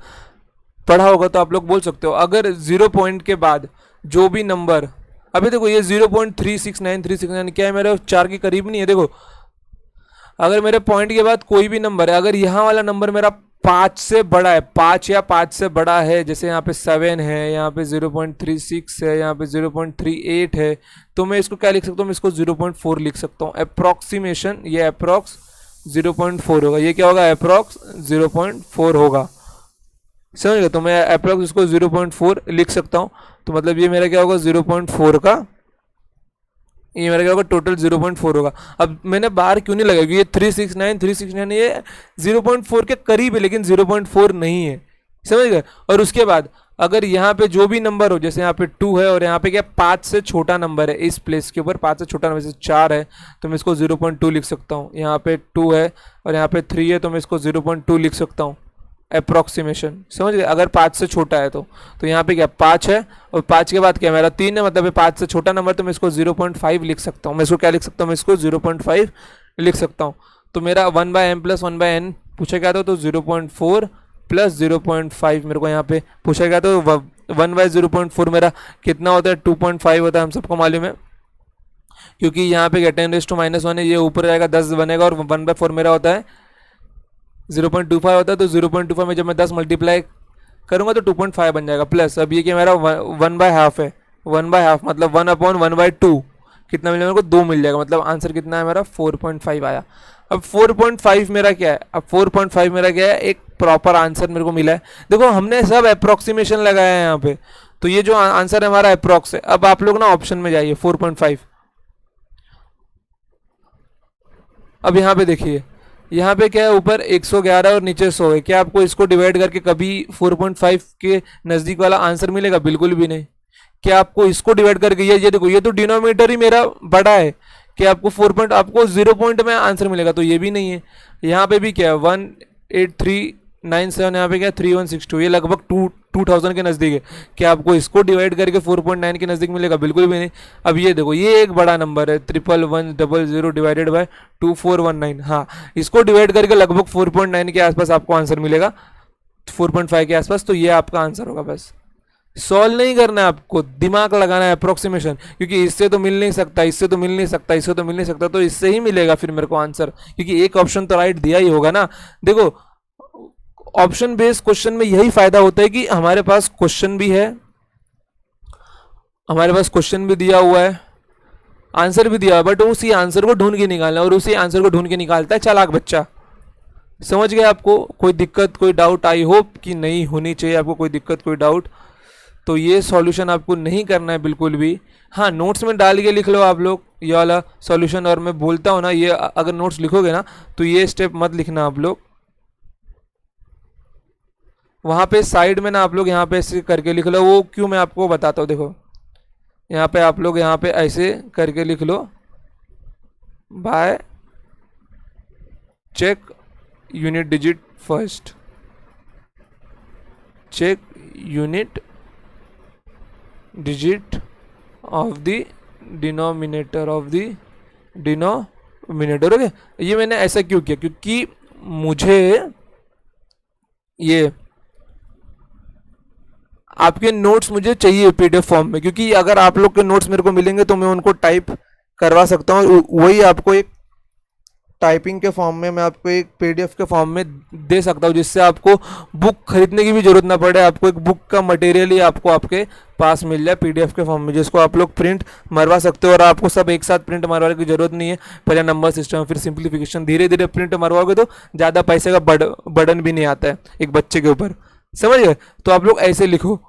पढ़ा होगा, तो आप लोग बोल सकते हो अगर 0 पॉइंट के बाद जो भी नंबर, अभी देखो ये 0.369 क्या है मेरे 4 के करीब नहीं है। देखो, अगर मेरे पॉइंट के बाद कोई भी नंबर है, अगर यहाँ वाला नंबर मेरा 5 से बड़ा है, 5 या 5 से बड़ा है, जैसे यहाँ पे 7 है, यहाँ पे 0.36 है, यहाँ पे 0.38 है, तो मैं इसको क्या लिख सकता हूँ? मैं इसको 0.4 लिख सकता हूँ। अप्रॉक्सीमेशन, ये अप्रॉक्स 0.4 होगा, ये क्या होगा? अप्रॉक्स 0.4 होगा। समझ गए? तो मैं अप्रॉक्स इसको 0.4 लिख सकता हूँ। तो मतलब ये मेरा क्या होगा? 0.4 का, ये मेरा क्या होगा? टोटल 0.4 होगा। अब मैंने बाहर क्यों नहीं लगाया? ये 369 ये 0.4 के करीब है, लेकिन 0.4 नहीं है। समझ गए? और उसके बाद अगर यहाँ पे जो भी नंबर हो, जैसे यहाँ पे 2 है, और यहाँ पे क्या 5 से छोटा नंबर है, इस प्लेस के ऊपर 5 से छोटा नंबर, जैसे 4 है, तो मैं इसको 0.2 लिख सकता हूँ। यहाँ पे 2 है और यहाँ पे 3 है, तो मैं इसको 0.2 लिख सकता हूँ। अप्रॉक्सीमेशन, समझ गए? अगर 5 से छोटा है तो यहाँ पे क्या 5 है, और 5 के बाद क्या मेरा 3 है, मतलब 5 से छोटा नंबर, तो मैं इसको 0.5 लिख सकता हूँ। मैं इसको क्या लिख सकता हूँ? मैं इसको 0.5 लिख सकता हूँ। तो मेरा 1/m + 1/n पूछा गया था, तो 0.4 + 0.5 मेरे को यहाँ पे पूछा गया। तो 1/0.4 मेरा कितना होता है? 2.5 होता है, हम सबको मालूम है, क्योंकि यहाँ पे 10⁻⁻1 है, ये ऊपर जाएगा 10 बनेगा, और 1/4 मेरा होता है 0.25 होता है। तो 0.25 में जब मैं 10 मल्टीप्लाई करूंगा तो 2.5 बन जाएगा। प्लस अब ये कि मेरा 1/2 है, 1/2 मतलब 1/1/2 कितना मिलेगा मेरे को? 2 मिल जाएगा। मतलब आंसर कितना है मेरा? 4.5 आया। अब 4.5 मेरा क्या है? अब 4.5 मेरा क्या है? एक प्रॉपर आंसर मेरे को मिला है। देखो, हमने सब अप्रोक्सीमेशन लगाया है यहाँ पे, तो ये जो आंसर है हमारा अप्रोक्स है। अब आप लोग ना ऑप्शन में जाइए, 4.5। अब यहाँ पे देखिए, यहाँ पे क्या है? ऊपर 111 और नीचे 100 है। क्या आपको इसको डिवाइड करके कभी 4.5 के नज़दीक वाला आंसर मिलेगा? बिल्कुल भी नहीं। क्या आपको इसको डिवाइड करके, ये देखो, ये तो डिनोमिनेटर ही मेरा बड़ा है, कि आपको 4 पॉइंट, आपको 0 पॉइंट में आंसर मिलेगा, तो ये भी नहीं है। यहाँ पे भी क्या है 18397, यहाँ पे क्या 3162, ये लगभग 2000 के नज़दीक है। क्या आपको इसको डिवाइड करके 4.9 के नज़दीक मिलेगा? बिल्कुल भी नहीं। अब ये देखो, ये एक बड़ा नंबर है 11100 डिवाइडेड बाय 2419, हाँ इसको डिवाइड करके लगभग 4.9 के आसपास आपको आंसर मिलेगा, 4.5 के आसपास। तो ये आपका आंसर होगा। बस सॉल्व नहीं करना है आपको, दिमाग लगाना है, अप्रोक्सीमेशन, क्योंकि इससे तो मिल नहीं सकता, इससे तो मिल नहीं सकता, इससे तो मिल नहीं सकता, तो इससे ही मिलेगा फिर मेरे को आंसर, क्योंकि एक ऑप्शन तो राइट दिया ही होगा ना। देखो ऑप्शन बेस्ड क्वेश्चन में यही फायदा होता है कि हमारे पास क्वेश्चन भी है, हमारे पास क्वेश्चन भी दिया हुआ है, आंसर भी दिया हुआ है, बट उसी आंसर को ढूंढ के निकालना, और उसी आंसर को ढूंढ के निकालता है चालाक बच्चा। समझ गए? आपको कोई दिक्कत, कोई डाउट? आई होप कि नहीं होनी चाहिए आपको कोई दिक्कत, कोई डाउट। तो ये सॉल्यूशन आपको नहीं करना है बिल्कुल भी। हाँ, नोट्स में डाल के लिख लो आप लोग ये वाला सॉल्यूशन, और मैं बोलता हूँ ना, ये अगर नोट्स लिखोगे ना तो ये स्टेप मत लिखना आप लोग, वहाँ पे साइड में ना आप लोग यहाँ पे ऐसे करके लिख लो। वो क्यों, मैं आपको बताता हूँ। देखो यहाँ पे आप लोग यहाँ पे ऐसे करके लिख लो, by check unit digit first, check unit digit of the denominator of the denominator. Okay, ये मैंने ऐसा क्यों किया? क्योंकि मुझे ये आपके नोट्स मुझे चाहिए पीडीएफ फॉर्म में, क्योंकि अगर आप लोग के नोट्स मेरे को मिलेंगे तो मैं उनको टाइप करवा सकता हूँ, वही आपको एक टाइपिंग के फॉर्म में, मैं आपको एक पीडीएफ के फॉर्म में दे सकता हूँ, जिससे आपको बुक खरीदने की भी जरूरत ना पड़े, आपको एक बुक का मटेरियल ही आपको आपके पास मिल जाए पीडीएफ के फॉर्म में, जिसको आप लोग प्रिंट मरवा सकते हो। और आपको सब एक साथ प्रिंट मरवाने की जरूरत नहीं है, पहले नंबर सिस्टम फिर सिंप्लीफिकेशन, धीरे धीरे प्रिंट मरवाओगे तो ज़्यादा पैसे का बर्डन भी नहीं आता है एक बच्चे के ऊपर। समझ गए? तो आप लोग ऐसे लिखो,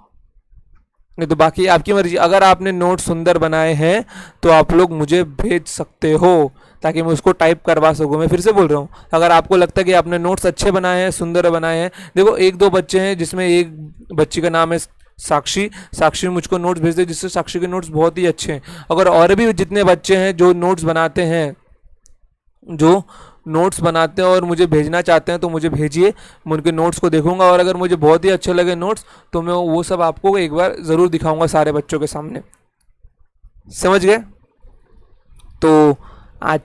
नहीं तो बाकी आपकी मर्जी। अगर आपने नोट सुंदर बनाए हैं तो आप लोग मुझे भेज सकते हो, ताकि मैं उसको टाइप करवा सकूँ। मैं फिर से बोल रहा हूँ, अगर आपको लगता है कि आपने नोट्स अच्छे बनाए हैं, सुंदर बनाए हैं, देखो एक दो बच्चे हैं जिसमें एक बच्ची का नाम है साक्षी, साक्षी मुझको नोट्स भेज दे, जिससे साक्षी के नोट्स बहुत ही अच्छे हैं। अगर और भी जितने बच्चे हैं जो नोट्स बनाते हैं, जो नोट्स बनाते हैं और मुझे भेजना चाहते हैं, तो मुझे भेजिए, मैं उनके नोट्स को देखूंगा, और अगर मुझे बहुत ही अच्छे लगे नोट्स तो मैं वो सब आपको एक बार ज़रूर दिखाऊंगा सारे बच्चों के सामने। समझ गए? तो आज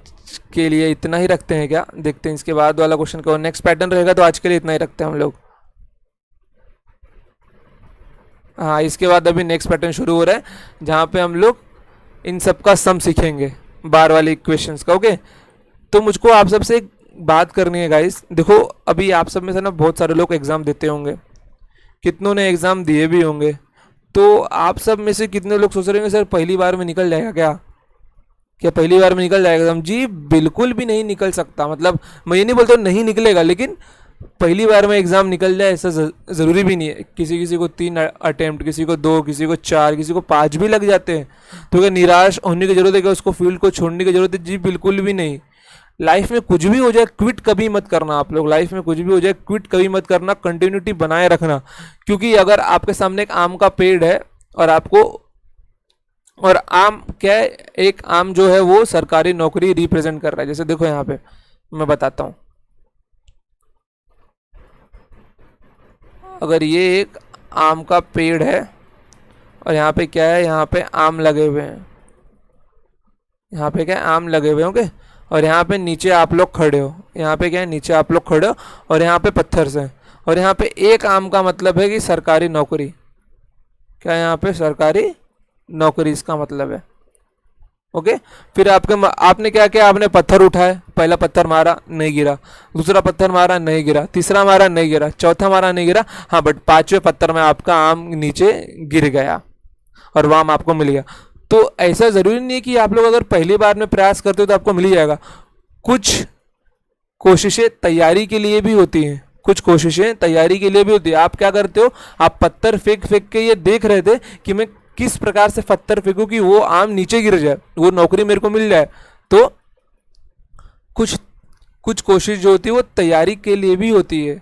के लिए इतना ही रखते हैं क्या? देखते हैं इसके बाद वाला क्वेश्चन का नेक्स्ट पैटर्न रहेगा, तो आज के लिए इतना ही रखते हैं हम लोग। हाँ, इसके बाद अभी नेक्स्ट पैटर्न शुरू हो रहा है, जहाँ पे हम लोग इन सब का सम सीखेंगे, बार वाले इक्वेशंस का। ओके, तो मुझको आप सबसे एक बात करनी है गाइस। देखो अभी आप सब में से ना बहुत सारे लोग एग्ज़ाम देते होंगे, कितनों ने एग्ज़ाम दिए भी होंगे, तो आप सब में से कितने लोग सोच रहे होंगे सर पहली बार में निकल जाएगा क्या पहली बार में निकल जाएगा एग्ज़ाम? जी बिल्कुल भी नहीं निकल सकता। मतलब मैं ये नहीं बोलता नहीं निकलेगा, लेकिन पहली बार में एग्ज़ाम निकल जाए ऐसा ज़रूरी भी नहीं है। किसी किसी को 3 अटेम्प्ट, किसी को 2, किसी को 4, किसी को 5 भी लग जाते हैं। तो क्या निराश होने की ज़रूरत है? क्या उसको फील्ड को छोड़ने की ज़रूरत है? जी बिल्कुल भी नहीं। लाइफ में कुछ भी हो जाए क्विट कभी मत करना। आप लोग लाइफ में कुछ भी हो जाए क्विट कभी मत करना, कंटिन्यूटी बनाए रखना। क्योंकि अगर आपके सामने एक आम का पेड़ है और आपको, और आम क्या है, एक आम जो है वो सरकारी नौकरी रिप्रेजेंट कर रहा है। जैसे देखो यहाँ पे मैं बताता हूँ, अगर ये एक आम का पेड़ है और यहाँ पे क्या है, यहाँ पे आम लगे हुए हैं, यहाँ पे क्या है, आम लगे हुए हैं। ओके, और यहाँ पे नीचे आप लोग खड़े हो, यहाँ पे क्या है, नीचे आप लोग खड़े हो, और यहाँ पे पत्थर से, और यहाँ पे एक आम का मतलब है कि सरकारी नौकरी। क्या है यहाँ पे? सरकारी नौकरी, इसका मतलब है। ओके, फिर आपने क्या किया, आपने पत्थर उठाए, पहला पत्थर मारा नहीं गिरा, दूसरा पत्थर मारा नहीं गिरा, तीसरा मारा नहीं गिरा, चौथा मारा नहीं गिरा, हाँ बट 5वें पत्थर में आपका आम नीचे गिर गया और वो आम आपको मिल गया। तो ऐसा ज़रूरी नहीं है कि आप लोग अगर पहली बार में प्रयास करते हो तो आपको मिल ही जाएगा। कुछ कोशिशें तैयारी के लिए भी होती हैं, कुछ कोशिशें तैयारी के लिए भी होती है। आप क्या करते हो, आप पत्थर फेंक फेंक के ये देख रहे थे कि मैं किस प्रकार से पत्थर फेंकूं कि वो आम नीचे गिर जाए, वो नौकरी मेरे को मिल जाए। तो कुछ कुछ कोशिश जो होती है वो तैयारी के लिए भी होती है।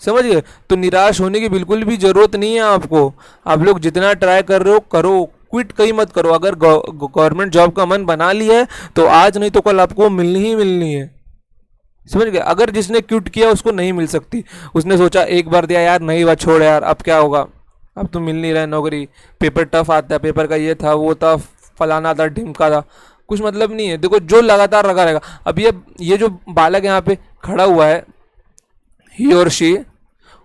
समझ गए? तो निराश होने की बिल्कुल भी ज़रूरत नहीं है आपको। आप लोग जितना ट्राई कर रहे हो करो, क्विट कहीं मत करो। अगर गवर्नमेंट जॉब का मन बना लिया है तो आज नहीं तो कल आपको मिलनी ही मिलनी है, समझ गए। अगर जिसने क्विट किया उसको नहीं मिल सकती, उसने सोचा एक बार दिया यार नहीं हुआ छोड़ यार अब क्या होगा, अब तो मिल नहीं रहा है नौकरी, पेपर टफ आता है, पेपर का ये था वो था फलाना था ढिमका था, कुछ मतलब नहीं है। देखो जो लगातार लगा रहेगा, अब ये जो बालक यहाँ पे खड़ा हुआ है, ही और शी,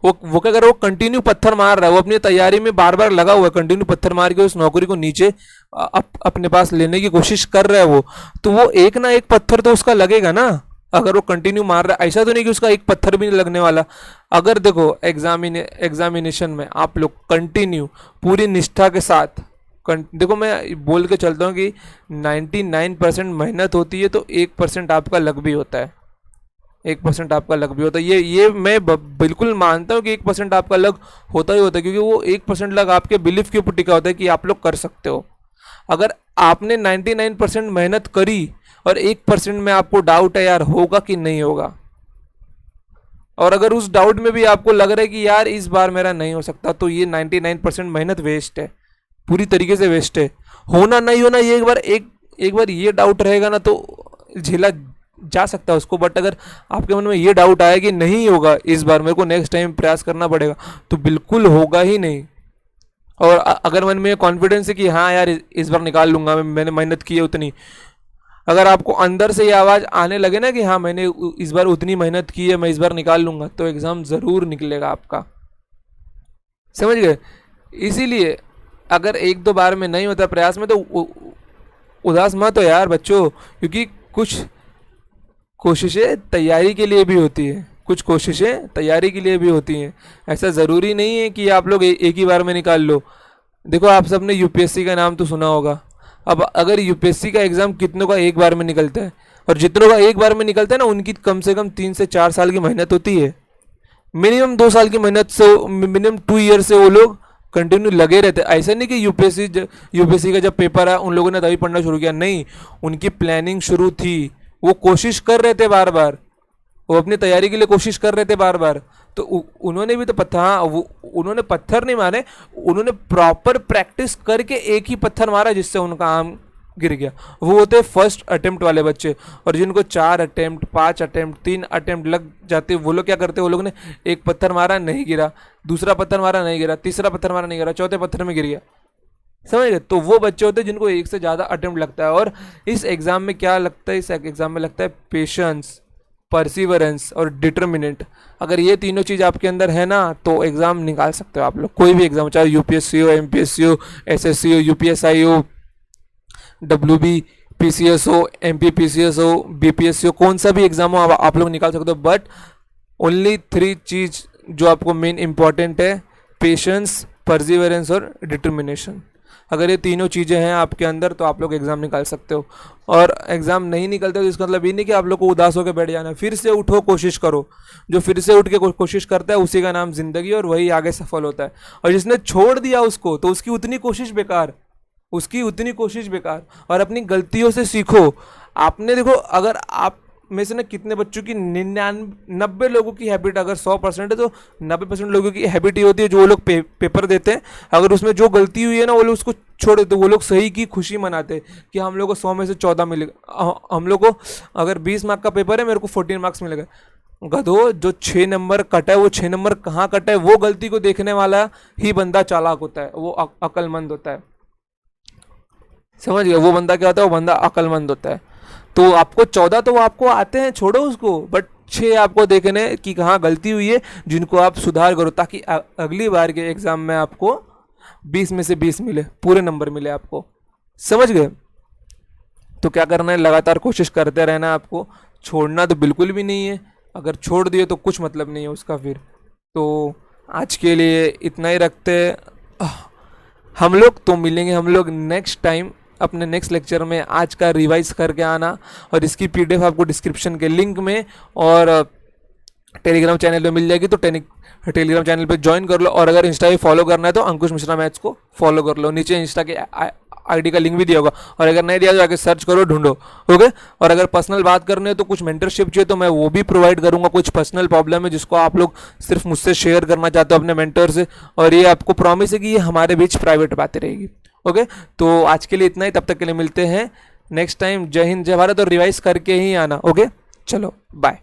वो क्या कर रहा है, वो कंटिन्यू पत्थर मार रहा है, वो अपनी तैयारी में बार बार लगा हुआ है, कंटिन्यू पत्थर मार के उस नौकरी को नीचे अपने पास लेने की कोशिश कर रहा है वो, तो वो एक ना एक पत्थर तो उसका लगेगा ना। अगर वो कंटिन्यू मार रहा है, ऐसा तो नहीं कि उसका एक पत्थर भी नहीं लगने वाला। अगर देखो एग्जामिनेशन में आप लोग कंटिन्यू पूरी निष्ठा के साथ देखो मैं बोल के चलता हूँ कि 99% मेहनत होती है तो 1% आपका लक भी होता है, 1% आपका लक भी होता है। ये मैं बिल्कुल मानता हूँ कि 1% आपका लक होता ही होता है, क्योंकि वो 1% लक आपके बिलीफ के ऊपर टिका होता है कि आप लोग कर सकते हो। अगर आपने 99% मेहनत करी और 1% में आपको डाउट है यार होगा कि नहीं होगा, और अगर उस डाउट में भी आपको लग रहा है कि यार इस बार मेरा नहीं हो सकता, तो ये 99% मेहनत वेस्ट है, पूरी तरीके से वेस्ट है। होना नहीं होना ये एक बार ये डाउट रहेगा ना तो झेला जा सकता है उसको, बट अगर आपके मन में ये डाउट आया कि नहीं होगा इस बार, मेरे को नेक्स्ट टाइम प्रयास करना पड़ेगा, तो बिल्कुल होगा ही नहीं। और अगर मन में कॉन्फिडेंस है कि हाँ यार इस बार निकाल लूंगा, मैंने मेहनत की है उतनी, अगर आपको अंदर से ये आवाज़ आने लगे ना कि हाँ मैंने इस बार उतनी मेहनत की है, मैं इस बार निकाल लूंगा, तो एग्ज़ाम ज़रूर निकलेगा आपका, समझ गए। इसीलिए अगर एक दो बार में नहीं होता प्रयास में तो उदास मत हो यार बच्चों, क्योंकि कुछ कोशिशें तैयारी के लिए भी होती है, कुछ कोशिशें तैयारी के लिए भी होती हैं। ऐसा ज़रूरी नहीं है कि आप लोग एक ही बार में निकाल लो। देखो आप सबने यूपीएससी का नाम तो सुना होगा। अब अगर यूपीएससी का एग्ज़ाम कितनों का एक बार में निकलता है, और जितनों का एक बार में निकलता है ना उनकी कम से कम 3 से 4 साल की मेहनत होती है, मिनिमम 2 साल की मेहनत से, मिनिमम 2 ईयर से वो लोग कंटिन्यू लगे रहते। ऐसा नहीं कि यूपीएससी का जब पेपर आया उन लोगों ने तभी पढ़ना शुरू किया, नहीं, उनकी प्लानिंग शुरू थी, वो कोशिश कर रहे थे बार बार, वो अपनी तैयारी के लिए कोशिश कर रहे थे बार बार। तो उन्होंने भी तो हाँ उन्होंने पत्थर नहीं मारे, उन्होंने प्रॉपर प्रैक्टिस करके एक ही पत्थर मारा जिससे उनका आम गिर गया। वो होते फर्स्ट अटेम्प्ट वाले बच्चे, और जिनको 4 अटेम्प्ट 5 अटेम्प्ट 3 अटेम्प्ट लग जाते, वो लोग क्या करते, वो लोग ने एक पत्थर मारा नहीं गिरा, दूसरा पत्थर मारा नहीं गिरा, तीसरा पत्थर मारा नहीं गिरा, चौथे पत्थर में गिर गया, समझ गए। तो वो बच्चे होते हैं जिनको एक से ज़्यादा अटेम्प्ट लगता है। और इस एग्ज़ाम में क्या लगता है, इस एग्ज़ाम में लगता है पेशेंस, परसिवरेंस और डिटर्मिनेंट। अगर ये तीनों चीज़ आपके अंदर है ना तो एग्ज़ाम निकाल सकते हो आप लोग, कोई भी एग्ज़ाम, चाहे यूपीएससी हो, एमपीएससी हो, एसएससी हो, यूपीएसआई हो, डब्ल्यूबी पीसीएस हो, एमपीपीसीएस हो, बीपीएससी हो, कौन सा भी एग्ज़ाम हो आप लोग निकाल सकते हो। बट ओनली 3 चीज़ जो आपको मेन इंपॉर्टेंट है, पेशेंस, परसिवरेंस और डिटर्मिनेशन। अगर ये तीनों चीज़ें हैं आपके अंदर तो आप लोग एग्ज़ाम निकाल सकते हो। और एग्ज़ाम नहीं निकलते तो इसका मतलब ये नहीं कि आप लोग को उदास होकर बैठ जाना, फिर से उठो, कोशिश करो। जो फिर से उठ के कोशिश करता है उसी का नाम ज़िंदगी, और वही आगे सफल होता है। और जिसने छोड़ दिया उसको, तो उसकी उतनी कोशिश बेकार, उसकी उतनी कोशिश बेकार। और अपनी गलतियों से सीखो। आपने देखो, अगर आप में से ना कितने बच्चों की 90 लोगों की हैबिट, अगर 100% है तो 90% लोगों की हैबिट ये होती है, जो वो लोग पेपर देते हैं, अगर उसमें जो गलती हुई है ना वो लोग उसको छोड़ देते, वो लोग सही की खुशी मनाते हैं कि हम लोग को 100 में से 14 मिलेगा, हम लोग को अगर 20 मार्क का पेपर है मेरे को 14 मार्क्स मिलेगा। गधो, जो 6 नंबर कटा है वो 6 नंबर कहाँ कटा है, वो गलती को देखने वाला ही बंदा चालाक होता है, वो अक्लमंद होता है, समझ गया। वो बंदा क्या होता है, वो बंदा अक्लमंद होता है। तो आपको 14 तो वो आपको आते हैं, छोड़ो उसको, बट 6 आपको देखने कि कहाँ गलती हुई है, जिनको आप सुधार करो, ताकि अगली बार के एग्जाम में आपको 20 में से 20 मिले, पूरे नंबर मिले आपको, समझ गए। तो क्या करना है, लगातार कोशिश करते रहना है आपको, छोड़ना तो बिल्कुल भी नहीं है। अगर छोड़ दिए तो कुछ मतलब नहीं है उसका फिर। तो आज के लिए इतना ही रखते हैं हम लोग, तो मिलेंगे हम लोग नेक्स्ट टाइम अपने नेक्स्ट लेक्चर में। आज का रिवाइज करके आना, और इसकी पीडीएफ आपको डिस्क्रिप्शन के लिंक में और टेलीग्राम चैनल पे मिल जाएगी, तो टेलीग्राम चैनल पे ज्वाइन कर लो। और अगर इंस्टा पे फॉलो करना है तो अंकुश मिश्रा मैथ्स को फॉलो कर लो, नीचे इंस्टा के आईडी का लिंक भी दिया होगा, और अगर नहीं दिया तो आके सर्च करो, ढूंढो, ओके। और अगर पर्सनल बात करनी है तो कुछ मेंटरशिप चाहिए तो मैं वो भी प्रोवाइड करूंगा। कुछ पर्सनल प्रॉब्लम है जिसको आप लोग सिर्फ मुझसे शेयर करना चाहते हो अपने मेंटर से, और ये आपको प्रॉमिस है कि ये हमारे बीच प्राइवेट बातें रहेगी, ओके, तो आज के लिए इतना ही, तब तक के लिए मिलते हैं नेक्स्ट टाइम। जय हिंद जय भारत, और रिवाइज करके ही आना। ओके, चलो बाय।